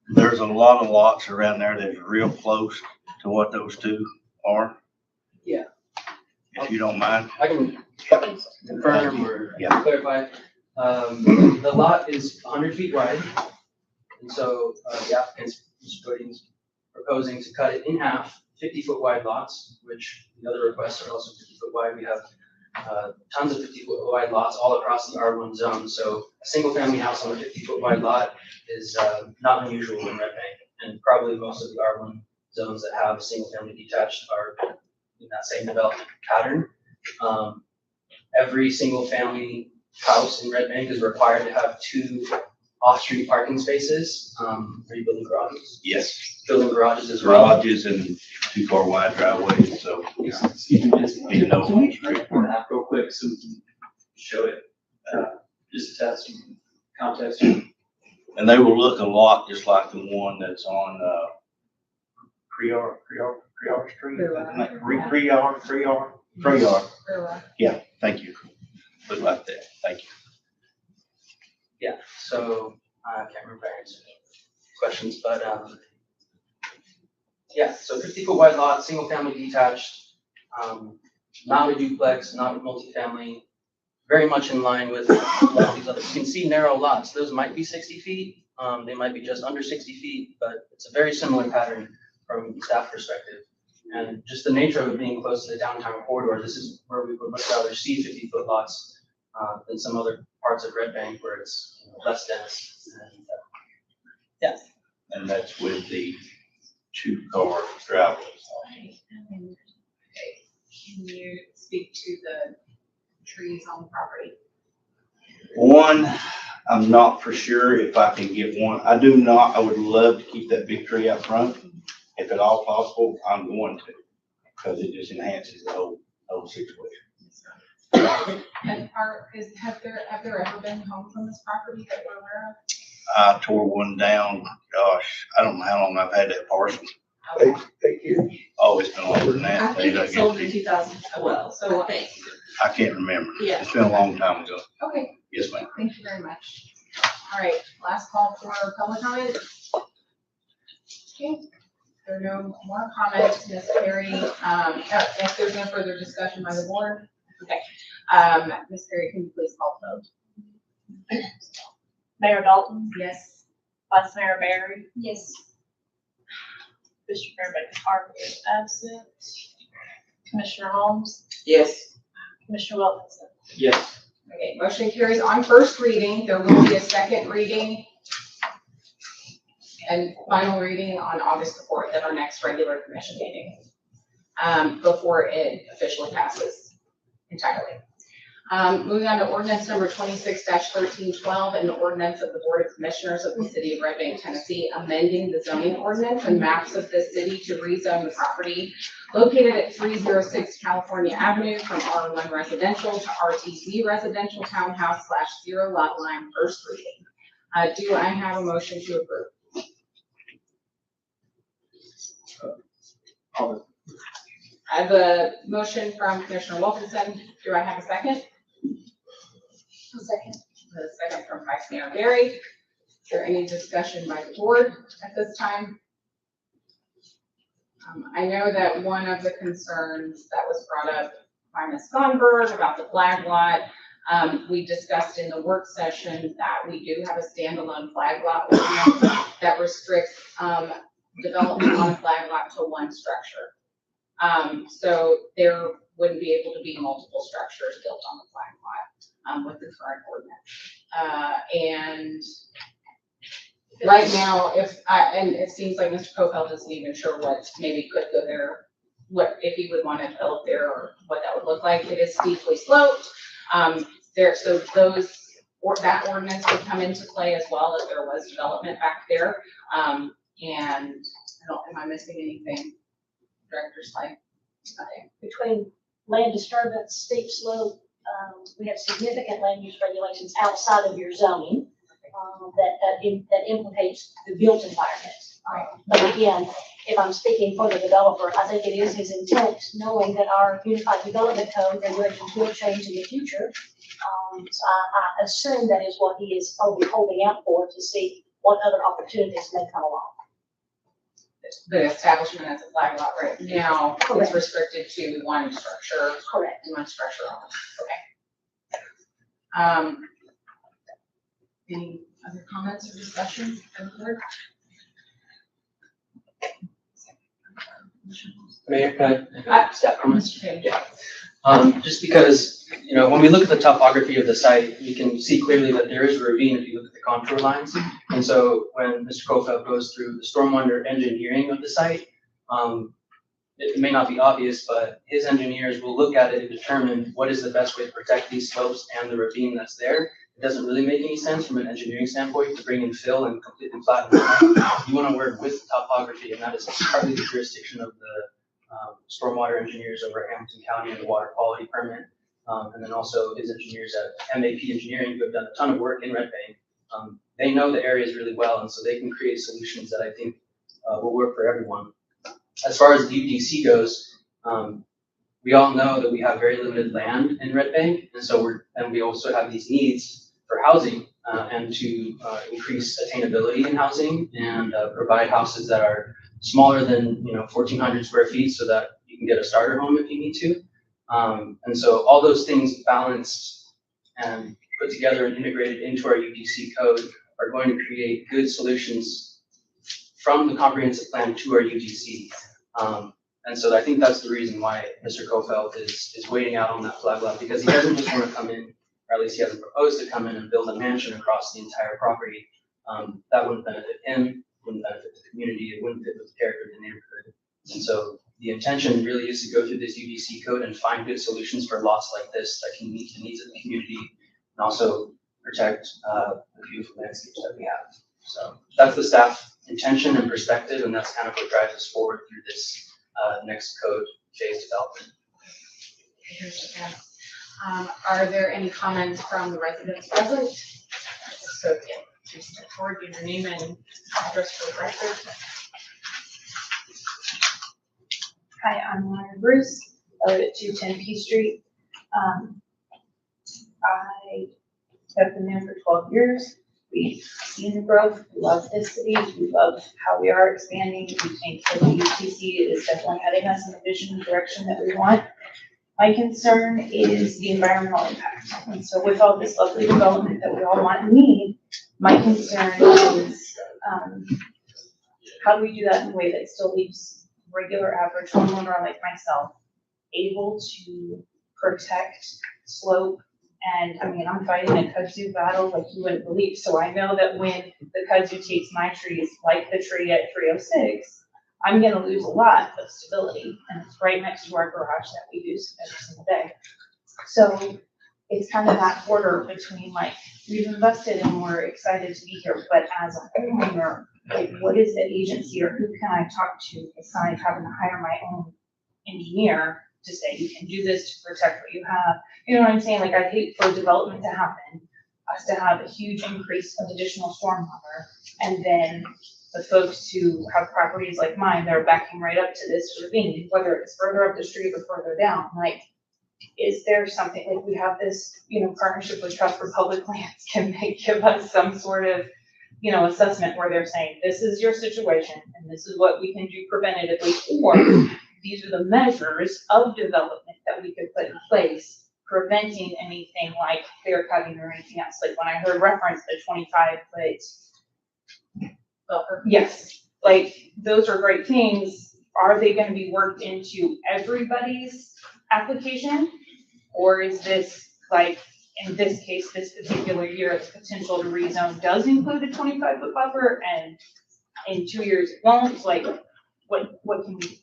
there's a lot of lots around there that's real close to what those 2 are. Yeah. If you don't mind. I can confirm or Yeah. clarify. The lot is 100 feet wide. And so the applicant's proposing to cut it in half, 50-foot wide lots, which the other requests are also 50-foot wide. We have tons of 50-foot wide lots all across the R1 zone. So a single family house on a 50-foot wide lot is not unusual in Red Bank. And probably most of the R1 zones that have single family detached are in that same development pattern. Every single family house in Red Bank is required to have 2 off-street parking spaces. Are you building garages? Yes. Building garages as well? Garages and 2 car wide driveways, so. Excuse me, You know, can we turn that real quick so we can show it? Just to test some context. and they will look a lot just like the one that's on, Crear Street. Isn't that Crear. Yeah, thank you. Look like that, thank you. Yeah, so I can't remember if I answered any questions, but yeah, so 50-foot wide lot, single family detached, not a duplex, not a multifamily, very much in line with a lot of these others. You can see narrow lots. Those might be 60 feet. They might be just under 60 feet, but it's a very similar pattern from staff perspective. And just the nature of it being close to the downtown corridor, this is where we would much rather see 50-foot lots than some other parts of Red Bank where it's less dense. And, And that's with the 2-car driveway. Can you speak to the trees on the property? One, I'm not for sure if I can get one. I do not, I would love to keep that big tree out front. If at all possible, I'm going to, because it just enhances the whole situation. And have there ever been homes on this property that we're aware of? I tore one down, gosh, I don't know how long I've had that parcel. 8 years. Oh, it's been longer than that. I think it sold in 2012, so I think. I can't remember. Yeah. It's been a long time ago. Okay, Yes, ma'am. thank you very much. All right, last call for public comment. Okay, if there are no more comments, Ms. Perry, if there's no further discussion by the board, okay. Ms. Perry, can you please call the vote? Mayor Dalton, Yes. Vice Mayor Barry, Yes. Commissioner McCarthy is absent. Commissioner Holmes, Yes. Commissioner Wilkinson. yes. Okay, motion carries on first reading. There will be a second reading and final reading on August the 4th at our next regular commission meeting, before it officially passes entirely. Moving on to ordinance number 26-1312, an ordinance of the Board of Commissioners of the City of Red Bank, Tennessee, amending the zoning ordinance and maps of the city to rezone the property located at 306 California Avenue from R1 residential to RTC residential townhouse /0 lot line, first reading. Do I have a motion to approve? I have a motion from Commissioner Wilkinson. Do I have a second? A second. A second from Vice Mayor Barry. Is there any discussion by the board at this time? I know that one of the concerns that was brought up by Ms. Gonberg about the flag lot, we discussed in the work session that we do have a standalone flag lot ordinance that restricts development on a flag lot to one structure. So there wouldn't be able to be multiple structures built on the flag lot with the current ordinance. And right now, and it seems like Mr. Copel isn't even sure what maybe could go there, what if he would want to develop there or what that would look like. It is steeply sloped. So that ordinance would come into play as well if there was development back there. And am I missing anything? Director Slide? Okay. Between land disturbance, steep slope, we have significant land use regulations outside of your zoning that implicates the built environment. But again, if I'm speaking for the developer, I think it is his intent, knowing that our Unified Development Code regulations will change in the future. So I assume that is what he is probably holding out for, to see what other opportunities may come along. The establishment as a flag lot right now is Correct. restricted to one structure. Correct. And one structure only. Okay. Any other comments or discussion from the board? Mayor, can I, staff comments? Mr. Page. Yeah. Just because, when we look at the topography of the site, we can see clearly that there is a ravine if you look at the contour lines. And so when Mr. Kofeld goes through the stormwater engineering of the site, it may not be obvious, but his engineers will look at it and determine what is the best way to protect these slopes and the ravine that's there. It doesn't really make any sense from an engineering standpoint to bring in fill and completely flatten it out. You want to work with topography, and that is partly the jurisdiction of the stormwater engineers over at Hamilton County and the water quality permit. And then also his engineers at MAP Engineering, who have done a ton of work in Red Bank. They know the areas really well, and so they can create solutions that I think will work for everyone. As far as the UDC goes, we all know that we have very limited land in Red Bank, and so we also have these needs for housing and to increase attainability in housing and provide houses that are smaller than 1,400 square feet, so that you can get a starter home if you need to. And so all those things balanced and put together and integrated into our UDC code are going to create good solutions from the comprehensive plan to our UDC. And so I think that's the reason why Mr. Kofeld is waiting out on that flag lot, because he doesn't just want to come in, or at least he hasn't proposed to come in and build a mansion across the entire property. That wouldn't benefit him, wouldn't benefit the community, it wouldn't fit with the character of the neighborhood. And so the intention really is to go through this UDC code and find good solutions for lots like this that can meet the needs of the community and also protect the beautiful landscapes that we have. So that's the staff intention and perspective, and that's kind of what drives us forward through this next code phase development. Are there any comments from the residents present? So again, please step forward, give your name and address for the record. Hi, I'm Lauren Bruce. I live at 210 P Street. I have been there for 12 years. We've seen the growth. We love this city. We love how we are expanding. We think that the UTC is definitely heading us in the vision and direction that we want. My concern is the environmental impact. And so with all this lovely development that we all want and need, my concern is how do we do that in a way that still leaves regular average homeowner like myself able to protect slope. And I mean, I'm fighting a kudzu battle like you wouldn't believe. So I know that when the kudzu takes my trees, like the tree at 306, I'm gonna lose a lot of stability. And it's right next to our garage that we use every single day. So it's kind of that border between like, we've invested and we're excited to be here, but as a homeowner, like what is the agency or who can I talk to besides having to hire my own engineer to say you can do this to protect what you have? You know what I'm saying? Like I hate for development to happen, us to have a huge increase of additional stormwater, and then the folks who have properties like mine that are backing right up to this ravine, whether it's further up the street or further down, like, is there something, like we have this, you know, partnership with Trust for Public Lands, can they give us some sort of, you know, assessment where they're saying, this is your situation and this is what we can do preventatively, or these are the measures of development that we could put in place, preventing anything like clear cutting or anything else. Like when I heard reference the 25-foot buffer. Yes, like those are great things. Are they going to be worked into everybody's application? Or is this like, in this case, this particular year, the potential to rezone does include a 25-foot buffer and in 2 years it won't? Like, what can we do?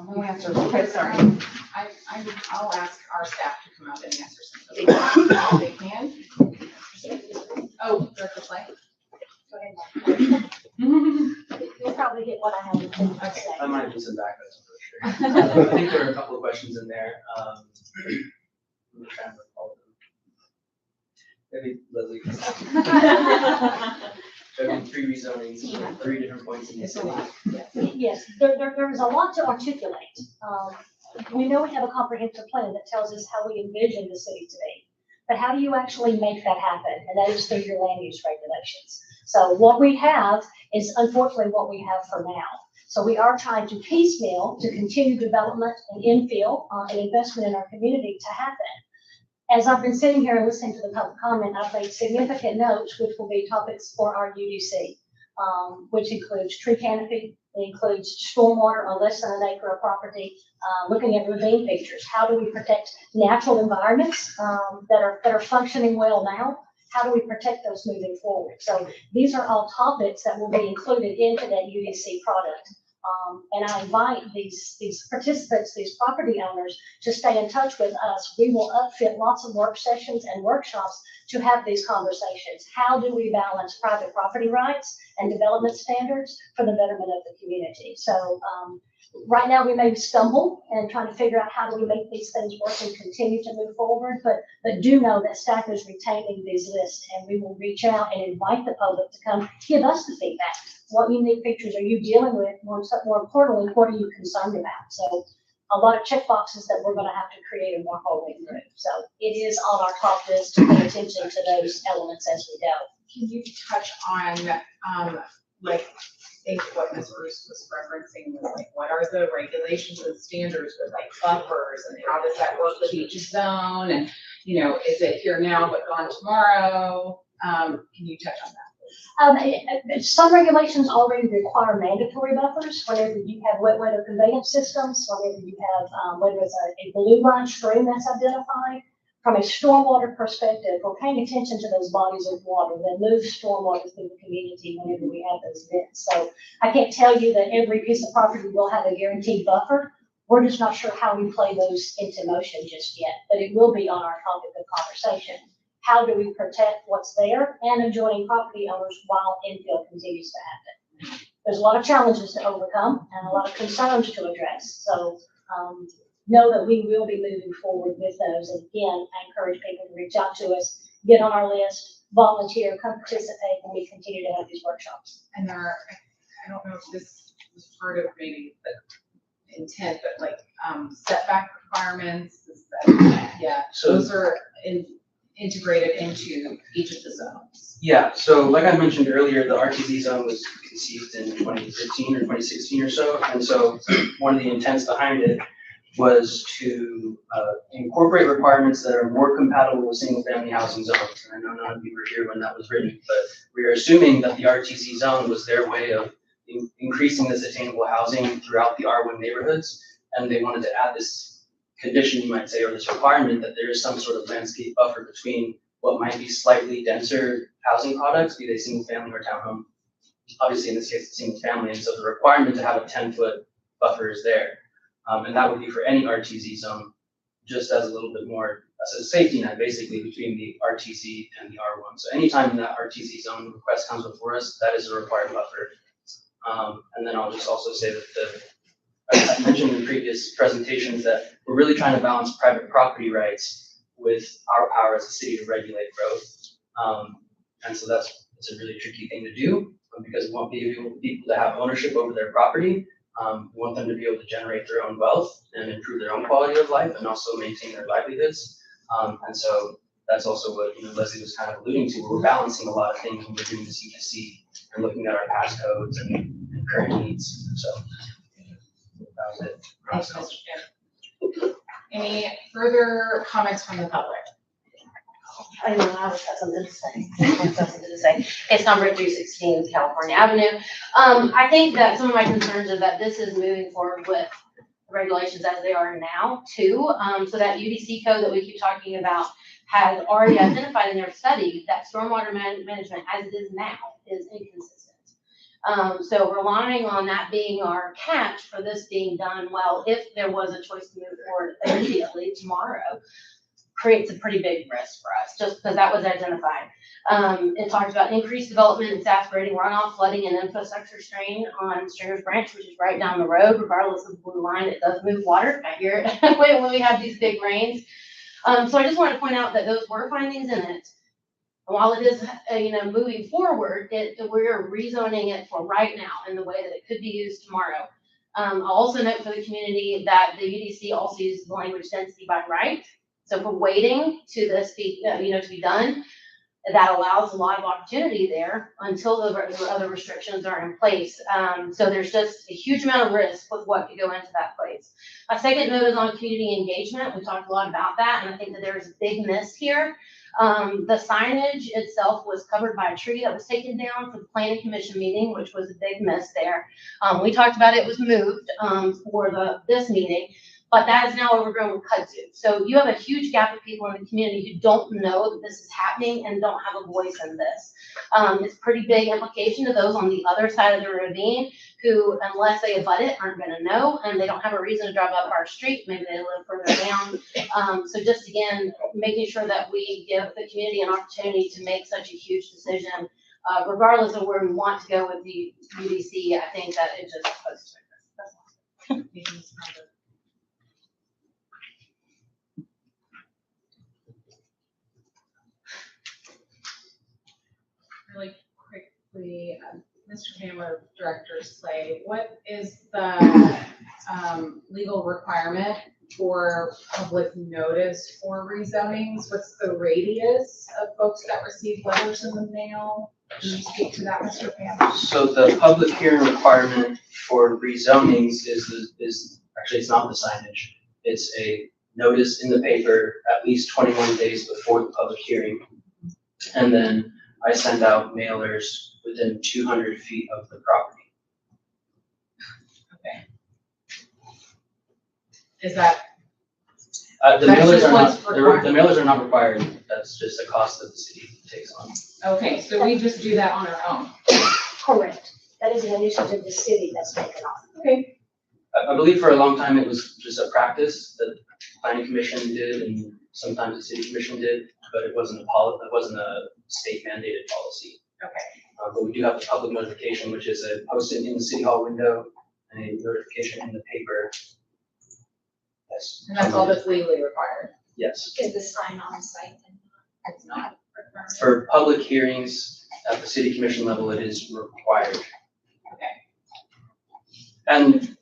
No answers. Okay, sorry. I'll ask our staff to come up and answer some of those. They can. Oh, Director Slay. Go ahead. You'll probably get what I have to say. I might do some backups for sure. I think there are a couple of questions in there. I'm trying to recall them. Maybe Leslie. So I did 3 rezonings, 3 different points in the city. Yes, there is a lot to articulate. We know we have a comprehensive plan that tells us how we envision the city to be. But how do you actually make that happen? And that is through your land use regulations. So what we have is unfortunately what we have for now. So we are trying to piecemeal to continue development and infill and investment in our community to happen. As I've been sitting here and listening to the public comment, I've made significant notes, which will be topics for our UDC, which includes tree canopy, it includes stormwater on less than an acre of property, looking at ravine features. How do we protect natural environments that are functioning well now? How do we protect those moving forward? So these are all topics that will be included into that UDC product. And I invite these participants, these property owners, to stay in touch with us. We will upfit lots of work sessions and workshops to have these conversations. How do we balance private property rights and development standards for the betterment of the community? So right now we may stumble and trying to figure out how do we make these things work and continue to move forward, but do know that staff is retaining these lists, and we will reach out and invite the public to come give us the feedback. What unique features are you dealing with? More importantly, what are you concerned about? So a lot of check boxes that we're going to have to create and work our way through. So it is on our top list to pay attention to those elements as we go. Can you touch on, like, I think what Ms. Bruce was referencing was like, what are the regulations and standards with like buffers, and how does that work with each zone? And, you know, is it here now but gone tomorrow? Can you touch on that? Some regulations already require mandatory buffers whenever you have wet weather conveyance systems, whenever you have, whether it's a blue line stream that's identified. From a stormwater perspective, we're paying attention to those bodies of water that move stormwater through the community whenever we have those events. So I can't tell you that every piece of property will have a guaranteed buffer. We're just not sure how we play those into motion just yet, but it will be on our topic of conversation. How do we protect what's there and adjoining property owners while infill continues to happen? There's a lot of challenges to overcome and a lot of concerns to address. So know that we will be moving forward with those. And again, I encourage people to reach out to us, get on our list, volunteer, come participate when we continue to have these workshops. And I don't know if this was part of maybe the intent, but like setback requirements, So- those are integrated into each of the zones. Yeah, so like I mentioned earlier, the RTZ zone was conceived in 2015 or 2016 or so. And so one of the intents behind it was to incorporate requirements that are more compatible with single-family housing zones. And I know none of you were here when that was written, but we are assuming that the RTZ zone was their way of increasing this attainable housing throughout the R1 neighborhoods. And they wanted to add this condition, you might say, or this requirement that there is some sort of landscape buffer between what might be slightly denser housing products, be they single-family or townhome. Obviously, in this case, it's single-family, and so the requirement to have a 10-foot buffer is there. And that would be for any RTZ zone, just as a little bit more, as a safety net, basically, between the RTZ and the R1. So anytime that RTZ zone request comes before us, that is a required buffer. And then I'll just also say that I mentioned in previous presentations that we're really trying to balance private property rights with our power as a city to regulate growth. And so it's a really tricky thing to do because we want people to have ownership over their property. We want them to be able to generate their own wealth and improve their own quality of life and also maintain their livelihoods. And so that's also what Leslie was kind of alluding to. We're balancing a lot of things when we're doing the CPC and looking at our past codes and current needs. So that was it. Thanks, Mr. Chair. Any further comments from the public? I know, I was have something to say. It's number 316 California Avenue. I think that some of my concerns are that this is moving forward with regulations as they are now too. So that UDC code that we keep talking about has already identified in their study that stormwater management as it is now is inconsistent. So relying on that being our catch for this being done well, if there was a choice to move forward immediately tomorrow, creates a pretty big risk for us, just because that was identified. It talks about increased development and exasperating runoff, flooding, and infrastructure strain on Stringer's Branch, which is right down the road. Regardless of the blue line, it does move water. I hear it when we have these big rains. So I just want to point out that those were findings in it. While it is, moving forward, we're rezoning it for right now in the way that it could be used tomorrow. I'll also note for the community that the UDC also uses the language density by right. So if we're waiting to this be, to be done, that allows a lot of opportunity there until the other restrictions are in place. So there's just a huge amount of risk with what could go into that place. My second note is on community engagement. We talked a lot about that, and I think that there's a big miss here. The signage itself was covered by a tree that was taken down for the planning commission meeting, which was a big miss there. We talked about it was moved for this meeting. But that is now overgrown with kudzu. So you have a huge gap of people in the community who don't know that this is happening and don't have a voice in this. It's a pretty big implication to those on the other side of the ravine who, unless they abut it, aren't gonna know, and they don't have a reason to drive up our street. Maybe they live further down. So just again, making sure that we give the community an opportunity to make such a huge decision, regardless of where we want to go with the UDC. I think that it just puts this. Really quickly, Mr. Handler, Director Slade, what is the legal requirement for public notice for rezonings? What's the radius of folks that receive letters in the mail? Can you speak to that, Mr. Handler? So the public hearing requirement for rezonings is actually, it's not the signage. It's a notice in the paper at least 21 days before the public hearing. And then I send out mailers within 200 feet of the property. Is that, The That's mailers just are what's not, required. the mailers are not required. That's just a cost that the city takes on. okay, so we just do that on our own? Correct. That is an initiative of the city that's taken on. Okay. I believe for a long time it was just a practice that the planning commission did and sometimes the city commission did, but it wasn't a state mandated policy. Okay. But we do have the public notification, which is a posting in the city hall window and a notification in the paper. Yes. And that's all that's legally required? Yes. Is the sign on site? It's not required? For public hearings at the city commission level, it is required. Okay. And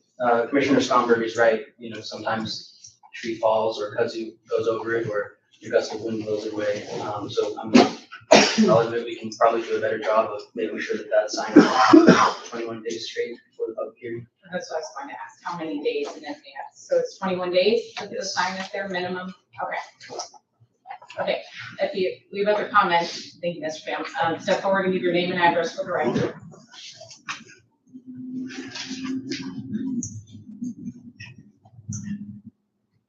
Commissioner Stomberg is right, sometimes a tree falls or kudzu goes over it or your gust of wind blows it away. So I'll admit we can probably do a better job of making sure that sign is up 21 days straight before the public hearing. That's what I was going to ask, how many days in advance? So it's 21 days that the Yes. sign is there minimum? Okay. Okay, if you have other comments, thank you, Mr. Pham. Step forward and give your name and address for the record.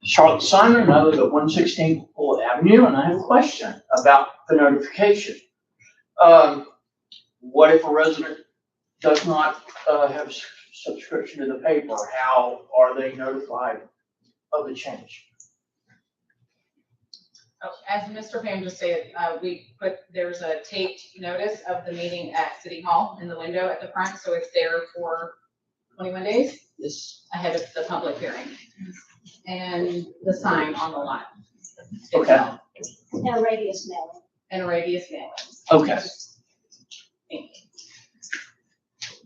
Charlotte Simon, I live at 116 Full Avenue, and I have a question about the notification. What if a resident does not have subscription to the paper? How are they notified of the change? Oh, as Mr. Pham just said, there's a taped notice of the meeting at City Hall in the window at the front, so it's there for 21 days? Yes. Ahead of the public hearing. And the sign on the lot. Okay. And a radius mailing. And a radius mailing. Okay. Thank you.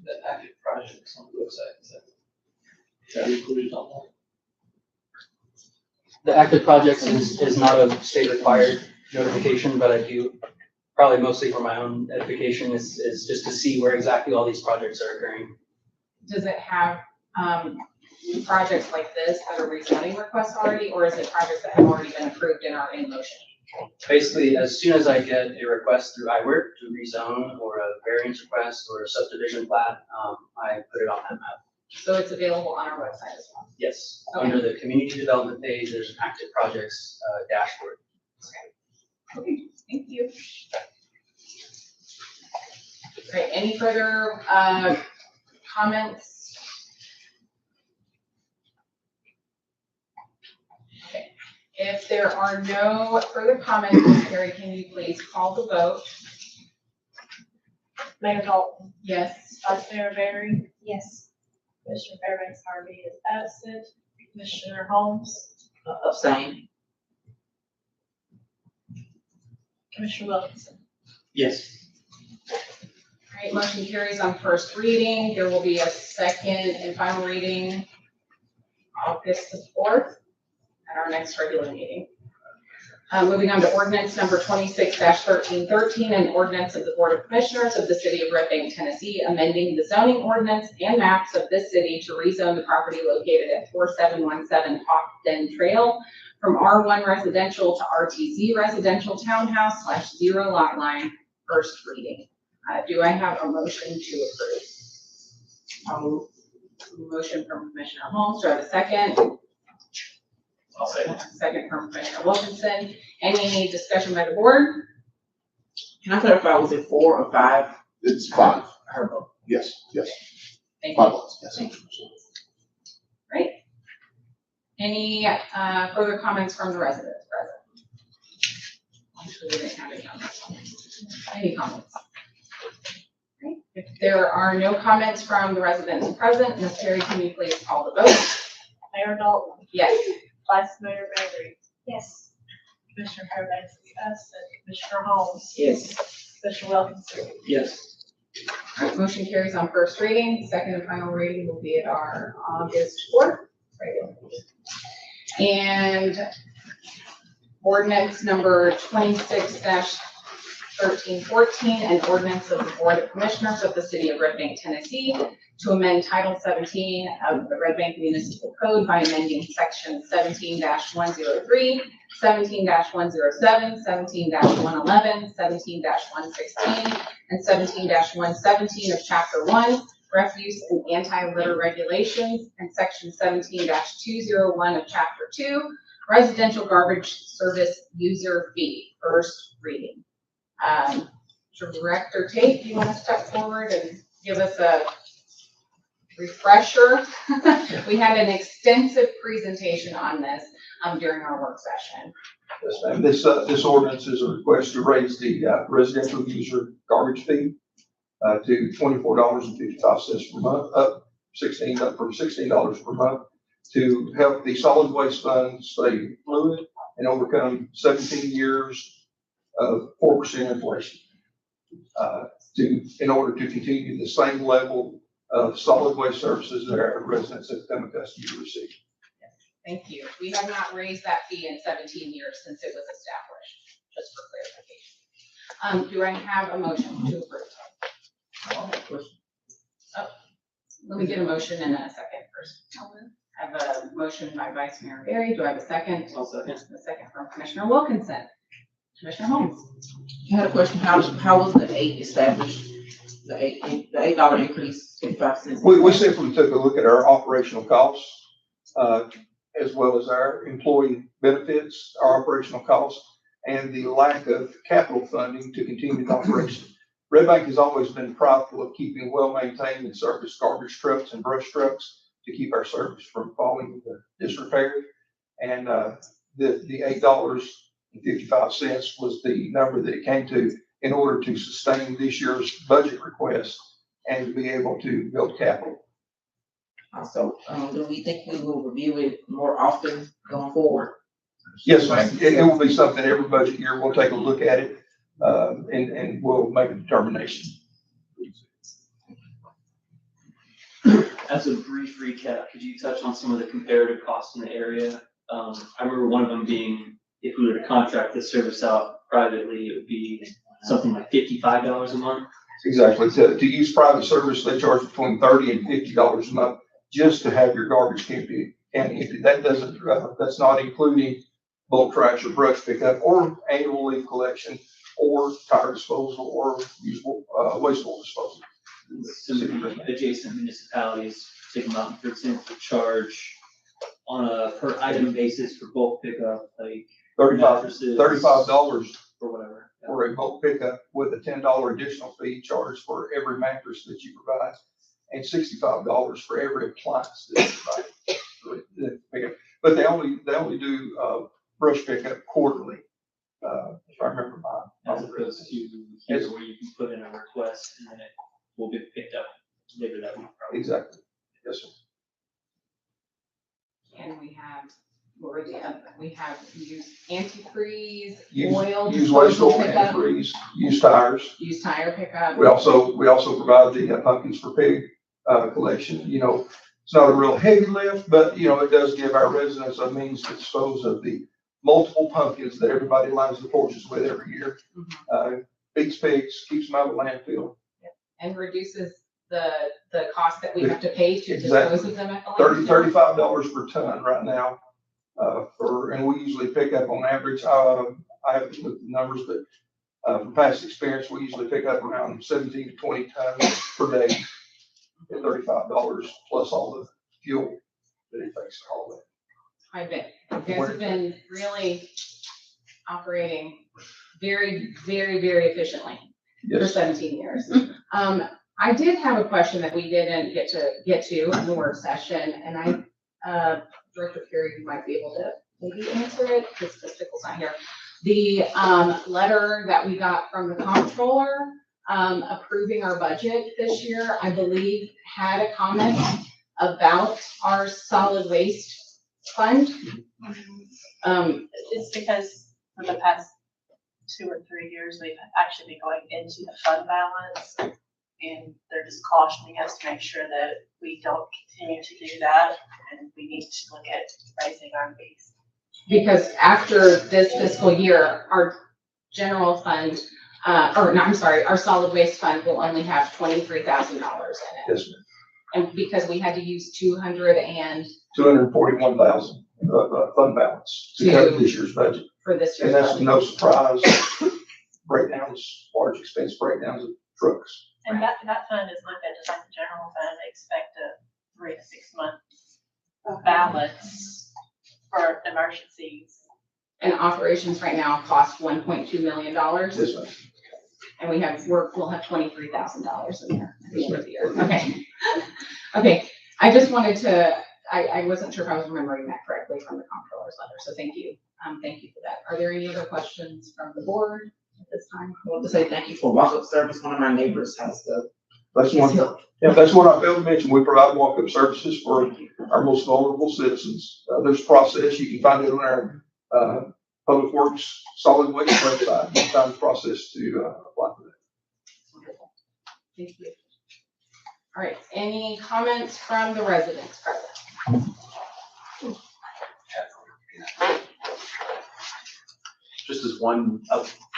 The active projects on the website, is that included on that? The active projects is not a state required notification, but I do, probably mostly for my own edification, is just to see where exactly all these projects are occurring. Does it have, projects like this that are rezoning requests already, or is it projects that have already been approved and are in motion? Basically, as soon as I get a request through iWork to rezone or a variance request or a subdivision plat, I put it on that map. So it's available on our website as well? Yes, Okay. under the community development page, there's an active projects dashboard. Okay, thank you. Great, any further, comments? Okay, if there are no further comments, Ms. Carey, can you please call the vote? Mayor Dalton, Yes. Vice Mayor Barry, Yes. Commissioner Fairbanks Harvey is absent, Commissioner Holmes, Abstain. Commissioner Wilkinson. Yes. All right, motion carries on first reading. There will be a second and final reading August the 4th at our next regular meeting. Moving on to ordinance number 26-1313, an ordinance of the Board of Commissioners of the City of Red Bank, Tennessee, amending the zoning ordinance and maps of this city to rezone the property located at 4717 Hawkden Trail from R1 residential to RTZ residential townhouse / 0 lot line, first reading. Do I have a motion to approve? Motion from Commissioner Holmes. Do I have a second? I'll say. Second from Commissioner Wilkinson. Any discussion by the board? Can I clarify, was it 4 or 5? It's 5. Her vote. Yes, yes. Thank 5 you. votes, yes. Great. Any further comments from the residents present? Actually, we didn't have any comments. Any comments? Great. If there are no comments from the residents present, Ms. Terry, can you please call the vote? Mayor Dalton, Yes. Vice Mayor Barry, Yes. Commissioner Fairbanks is absent, Commissioner Holmes, Yes. Commissioner Wilkinson. Yes. All right, motion carries on first reading. Second and final reading will be at our August 4th. regular meeting. And ordinance number 26- 1314, an ordinance of the Board of Commissioners of the City of Red Bank, Tennessee, to amend Title 17 of the Red Bank Municipal Code by amending Section 17-103, 17-107, 17-111, 17-116, and 17-117 of Chapter 1, Refuse and Anti-Litter Regulations, and Section 17-201 of Chapter 2, Residential Garbage Service User Fee, first reading. Director Tate, do you want to step forward and give us a refresher? We had an extensive presentation on this during our work session. Yes, ma'am. This ordinance is a request to raise the residential user garbage fee to $24.55 per month, up from $16 per month, to help the solid waste fund stay fluid and overcome 17 years of 4% inflation. In order to continue the same level of solid waste services that our residents have come accustomed to receive. Thank you. We have not raised that fee in 17 years since it was established, just for clarification. Do I have a motion to approve? Oh, let me get a motion in a second first. I have a motion by Vice Mayor Barry. Do I have a second? I'll second. A second from Commissioner Wilkinson. Commissioner Holmes. I had a question. How was the 8 established? The $8 increase, 55 cents? We simply took a look at our operational costs, as well as our employee benefits, our operational costs, and the lack of capital funding to continue the operation. Red Bank has always been prideful of keeping well-maintained and serviced garbage trucks and brush trucks to keep our service from falling into disrepair. And the $8.55 was the number that it came to in order to sustain this year's budget request and to be able to build capital. Also, do we think we will review it more often going forward? Yes, ma'am. It will be something every budget year. We'll take a look at it and we'll make a determination. As a brief recap, could you touch on some of the comparative costs in the area? I remember one of them being, if we were to contract this service out privately, it would be something like $55 a month. Exactly. To use private service, they charge between $30 and $50 a month just to have your garbage can empty. That doesn't, that's not including bulk trash or brush pickup or annual leaf collection or tire disposal or usable wastewater disposal. Some of the adjacent municipalities, Tickle Mountain, for example, charge on a per item basis for bulk pickup, like $35 or whatever. for a bulk pickup with a $10 additional fee charged for every mattress that you provide and $65 for every appliance that you provide. But they only do brush pickup quarterly, if I remember mine. As opposed to here where you can put in a request and then it will get picked up later that week. Probably. Exactly. Yes, sir. And we have, what were the other? We have used antifreeze, Use oil. waste oil, pickup, antifreeze, use tires. use tire pickup. We also provide the pumpkins for pig collection. You know, it's not a real heavy lift, but you know, it does give our residents a means to dispose of the multiple pumpkins that everybody lines the porches with every year. Beats pigs, keeps them out of the landfill. And reduces the cost that we have to pay to Exactly. dispose of them at the landfill. $35 per ton right now. And we usually pick up on average, I haven't looked at the numbers, but from past experience, we usually pick up around 17 to 20 tons per day at $35 plus all the fuel that it takes to haul that. I bet. You guys have been really operating very, very, very efficiently for 17 years. I did have a question that we didn't get to in the work session, and Director Carey, you might be able to maybe answer it because Stickle's not here. The letter that we got from the comptroller approving our budget this year, I believe, had a comment about our solid waste fund. It's because for the past 2 or 3 years, we've actually been going into the fund balance. And they're just cautioning us to make sure that we don't continue to do that. And we need to look at raising our fees. Because after this fiscal year, our general fund or no, I'm sorry, our solid waste fund will only have $23,000 in it. Yes, ma'am. And because we had to use 200 and 241,000, fund balance to cover this year's budget. for this year's And that's budget. no surprise, breakdowns, large expense breakdowns of trucks. And that fund is looked at just like the general fund, they expect a 3 to 6 month balance for emergencies. And operations right now cost $1.2 million. Yes, ma'am. And we'll have $23,000 in there at the end of the year. Okay. Okay, I just wanted to, I wasn't sure if I was remembering that correctly from the comptroller's letter, so thank you. Thank you for that. Are there any other questions from the board at this time? I want to say thank you for walk-up service. One of my neighbors has the. That's one, yeah, that's what I failed to mention. We provide walk-up services for our most vulnerable citizens. There's a process. You can find it on our, Public Works Solid Waste website. You can find the process to, apply for that. Wonderful. Thank you. All right, any comments from the residents present? Just as one,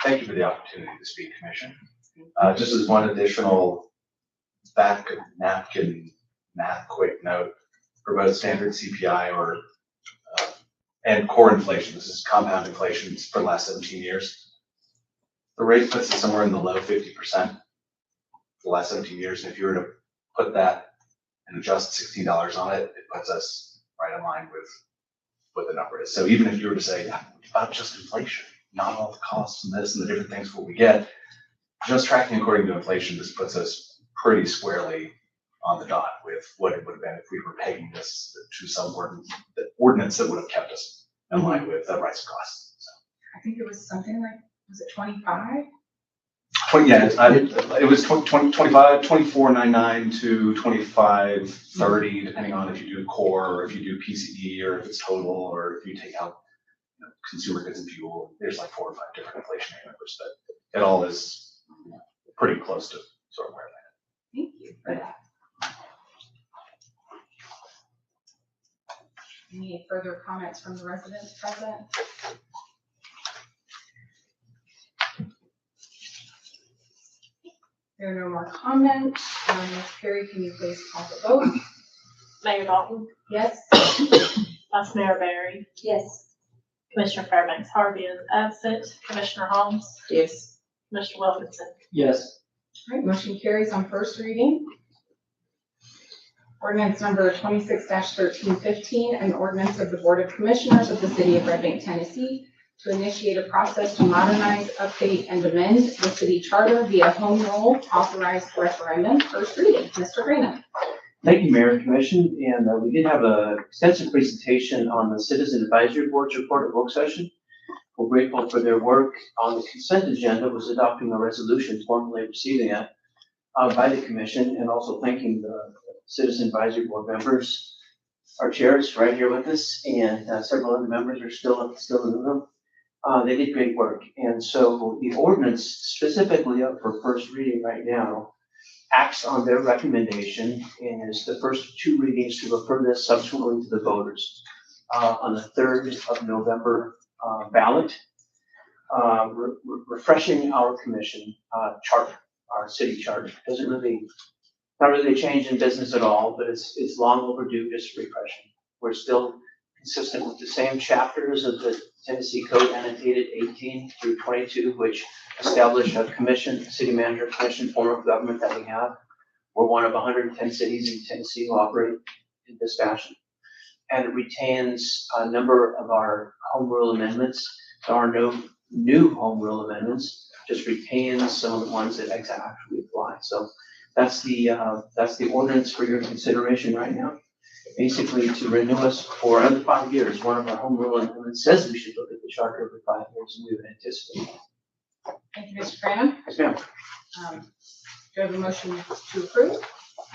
thank you for the opportunity to speak, Commission. Just as one additional back of napkin math quick note for both standard CPI or and core inflation. This is compound inflation for the last 17 years. The rate puts us somewhere in the low 50% for the last 17 years. And if you were to put that and adjust $16 on it, it puts us right in line with what the number is. So even if you were to say, yeah, about just inflation, not all the costs and this and the different things what we get, just tracking according to inflation, this puts us pretty squarely on the dot with what it would have been if we were paying this to some ordinance that would have kept us in line with the rise of costs. So. I think it was something like, was it 25? Yeah, it was 24.99 to 25.30, depending on if you do core or if you do PCE or if it's total or if you take out consumer goods and fuel. There's like 4 or 5 different inflationary numbers, but it all is pretty close to sort of where that is. Thank you for that. Any further comments from the residents present? There are no more comments. Ms. Perry, can you please call the vote? Mayor Dalton? Yes. Vice Mayor Barry? Yes. Commissioner Fairbanks Harvey is absent. Commissioner Holmes? Yes. Commissioner Wilkinson? Yes. All right, motion carries on first reading. Ordinance number 26-1315, an ordinance of the Board of Commissioners of the City of Red Bank, Tennessee, to initiate a process to modernize, update, and amend the city charter via home rule authorized referendum. First reading. Mr. Greenup. Thank you, Mayor and Commission. And we did have an extensive presentation on the Citizen Advisory Board's report at work session. We're grateful for their work. On the consent agenda was adopting a resolution formally receiving it by the Commission, and also thanking the Citizen Advisory Board members. Our chairs right here with us, and several other members are still in the room. They did great work. And so the ordinance specifically up for first reading right now acts on their recommendation and is the first 2 readings to refer this subsequently to the voters on the 3rd of November ballot, refreshing our commission charter, our city charter. Doesn't really, not really a change in business at all, but it's long overdue, just refreshing. We're still consistent with the same chapters of the Tennessee Code annotated 18 through 22, which establish a commission, city manager commission form of government that we have. We're one of 110 cities in Tennessee who operate in this fashion. And it retains a number of our home rule amendments. There are no new home rule amendments, just retains some of the ones that actually apply. So that's the ordinance for your consideration right now. Basically to renew us for another 5 years. One of our home rule amendments says we should look at the charter every 5 years, and we would anticipate. Thank you, Mr. Graham. Yes, ma'am. Do you have a motion to approve?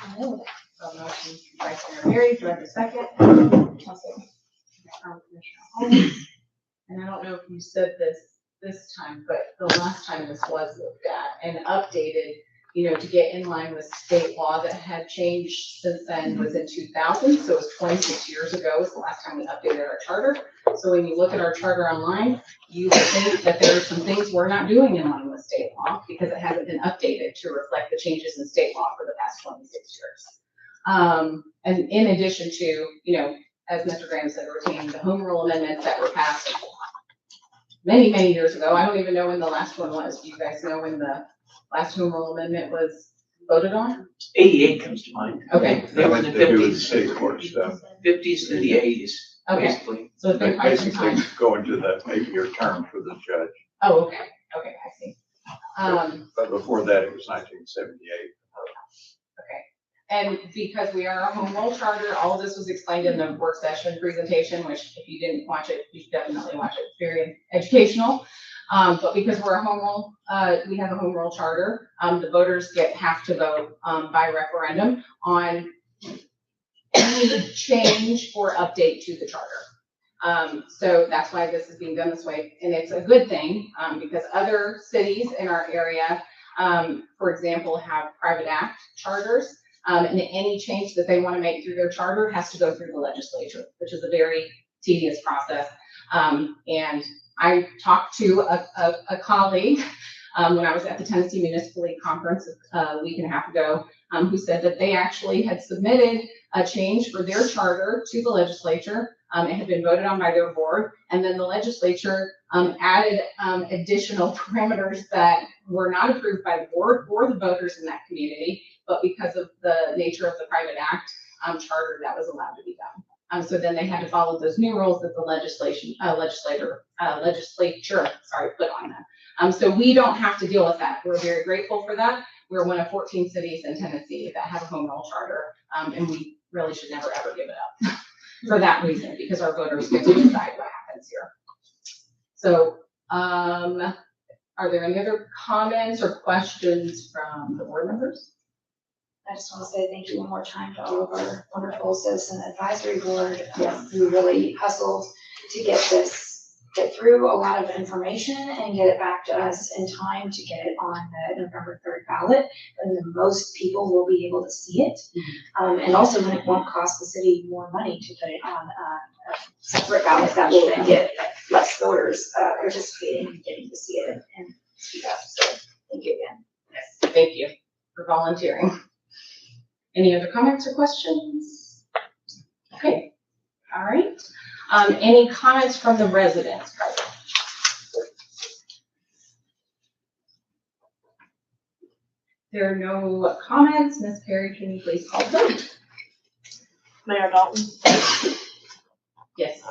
A motion by Vice Mayor Barry. Do I have a second? Commissioner Holmes. And I don't know if you said this time, but the last time this was looked at and updated, to get in line with state law that had changed since then was in 2000. So it was 26 years ago was the last time we updated our charter. So when you look at our charter online, you will think that there are some things we're not doing in line with state law because it hasn't been updated to reflect the changes in state law for the past 26 years. And in addition to, you know, as Mr. Graham said, retaining the home rule amendments that were passed many, many years ago. I don't even know when the last one was. Do you guys know when the last home rule amendment was voted on? 88 comes to mind. Okay. They were in the To do with the 50s, state court stuff. 50s to the 80s, Okay. basically. So it's been quite some Basically, time. going to that 8-year term for the judge. Oh, okay. Okay, I see. But before that, it was 1978. And because we are a home rule charter, all of this was explained in the work session presentation, which if you didn't watch it, you should definitely watch it. It's very educational. But because we're a home rule, we have a home rule charter, the voters have to vote by referendum on any change or update to the charter. So that's why this is being done this way. And it's a good thing because other cities in our area, for example, have private act charters. And any change that they want to make through their charter has to go through the legislature, which is a very tedious process. And I talked to a colleague when I was at the Tennessee Municipal League Conference a week and a half ago, who said that they actually had submitted a change for their charter to the legislature. It had been voted on by their board, and then the legislature added additional parameters that were not approved by the board or the voters in that community. But because of the nature of the private act charter, that was allowed to be done. So then they had to follow those new rules that the legislature put on them. So we don't have to deal with that. We're very grateful for that. We're one of 14 cities in Tennessee that have a home rule charter, and we really should never ever give it up for that reason, because our voters get to decide what happens here. So are there any other comments or questions from the board members? I just want to say thank you one more time to all of our wonderful citizen advisory board who really hustled to get through a lot of information and get it back to us in time to get it on the November 3rd ballot, and then most people will be able to see it. And also when it won't cost the city more money to put it on a separate ballot that will then get less voters participating and getting to see it and speak up. So thank you again. Yes, thank you for volunteering. Any other comments or questions? Okay, all right. Any comments from the residents present? There are no comments. Ms. Perry, can you please call the vote? Mayor Dalton, Yes.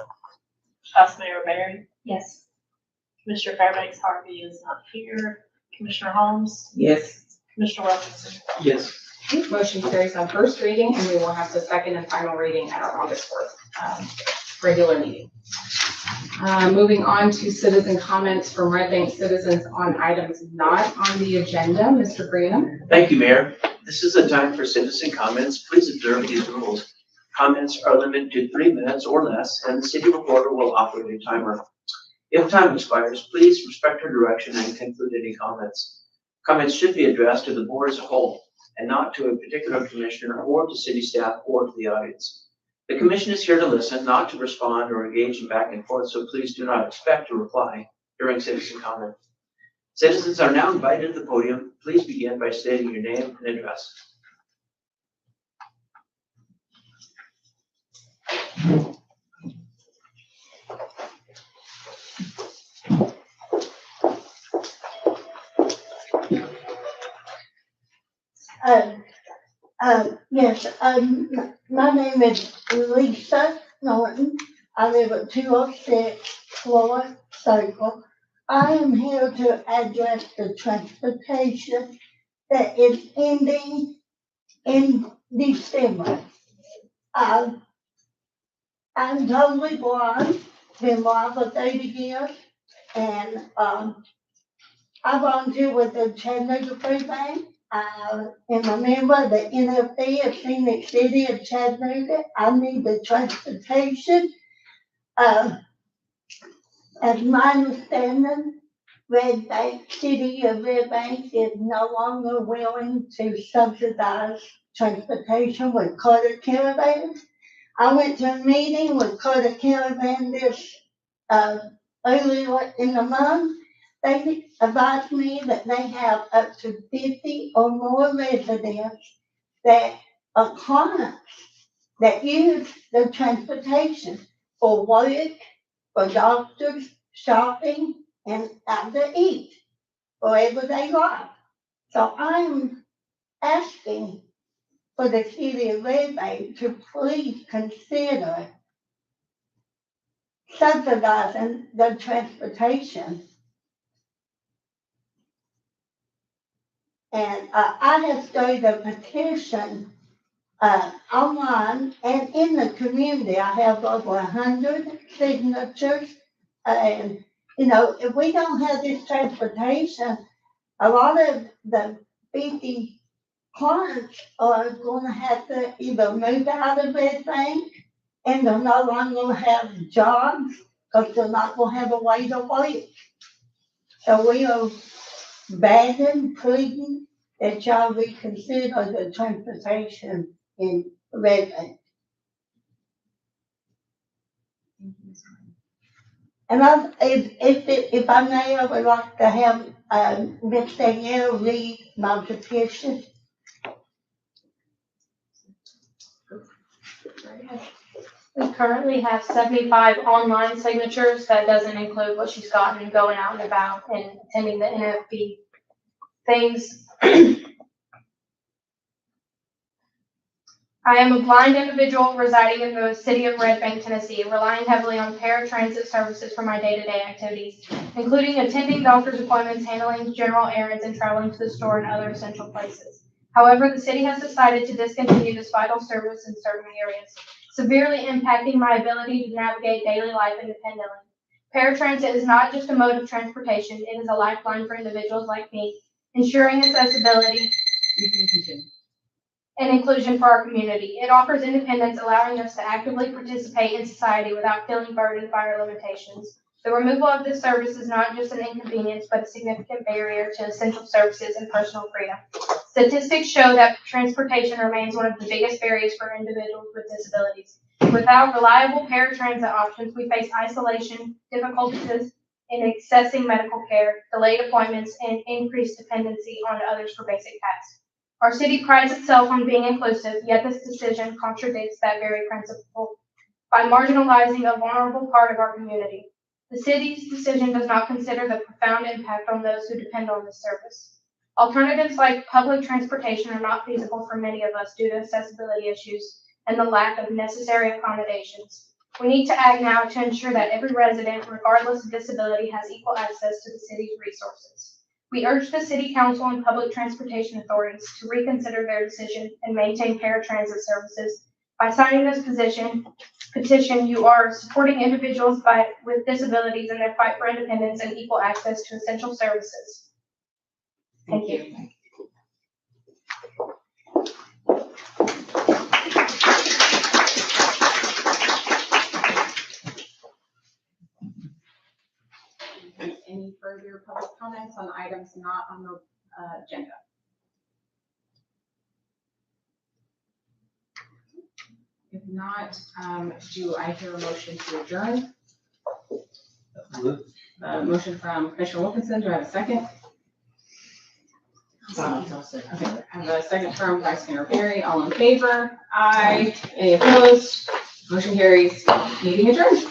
Vice Mayor Barry, Yes. Commissioner Fairbanks Harvey is not here, Commissioner Holmes, Yes. Commissioner Wilkinson. Yes. Motion carries on first reading, and we will have the second and final reading at our August 4th regular meeting. Moving on to citizen comments from Red Bank citizens on items not on the agenda. Mr. Branham. Thank you, Mayor. This is the time for citizen comments. Please observe these rules. Comments are limited to 3 minutes or less, and the city reporter will operate a timer. If time expires, please respect her direction and conclude any comments. Comments should be addressed to the board as a whole, and not to a particular commissioner or to city staff or to the audience. The commission is here to listen, not to respond or engage in back and forth, so please do not expect to reply during citizen comment. Citizens are now invited to the podium. Please begin by stating your name and address. Yes, my name is Lisa Norton. I live at 206 Floyd Circle. I am here to address the transportation that is ending in December. I'm totally blind, been blind for 30 years, and I volunteer with the Chattanooga Food Bank. I am a member of the NFB of Phoenix City of Chattanooga. I need the transportation. As my understanding, Red Bank, City of Red Bank is no longer willing to subsidize transportation with Carter Caravan. I went to a meeting with Carter Caravan this earlier in the month, they advised me that they have up to 50 or more residents that are clients that use the transportation for work, for doctors, shopping, and out to eat, wherever they live. So I'm asking for the city of Red Bank to please consider subsidizing the transportation. And I have started a petition online and in the community. I have over 100 signatures. And, you know, if we don't have this transportation, a lot of the 50 clients are going to have to either move out of Red Bank, and they're no longer going to have jobs because they're not going to have a way to work. So we are begging, pleading that y'all reconsider the transportation in Red Bank. And if I may, I would like to have Ms. Danielle read my petition. We currently have 75 online signatures. That doesn't include what she's gotten going out and about and attending the NFB things. I am a blind individual residing in the city of Red Bank, Tennessee, relying heavily on paratransit services for my day-to-day activities, including attending doctor's appointments, handling general errands, and traveling to the store and other essential places. However, the city has decided to discontinue this vital service in certain areas, severely impacting my ability to navigate daily life independently. Paratransit is not just a mode of transportation, it is a lifeline for individuals like me, ensuring accessibility and inclusion for our community. It offers independence, allowing us to actively participate in society without feeling burdened by our limitations. The removal of this service is not just an inconvenience, but a significant barrier to essential services and personal freedom. Statistics show that transportation remains one of the biggest barriers for individuals with disabilities. Without reliable paratransit options, we face isolation, difficulties in accessing medical care, delayed appointments, and increased dependency on others for basic tasks. Our city prides itself on being inclusive, yet this decision contradicts that very principle by marginalizing a vulnerable part of our community. The city's decision does not consider the profound impact on those who depend on this service. Alternatives like public transportation are not feasible for many of us due to accessibility issues and the lack of necessary accommodations. We need to act now to ensure that every resident, regardless of disability, has equal access to the city's resources. We urge the City Council and public transportation authorities to reconsider their decision and maintain paratransit services. By signing this petition, you are supporting individuals with disabilities in their fight for independence and equal access to essential services. Thank you. Any further public comments on items not on the agenda? If not, do I hear a motion to adjourn? Motion from Commissioner Wilkinson. Do I have a second? Okay, I have a second from Vice Mayor Perry. All in favor? Aye. Any opposed? Motion carries. Meeting adjourned.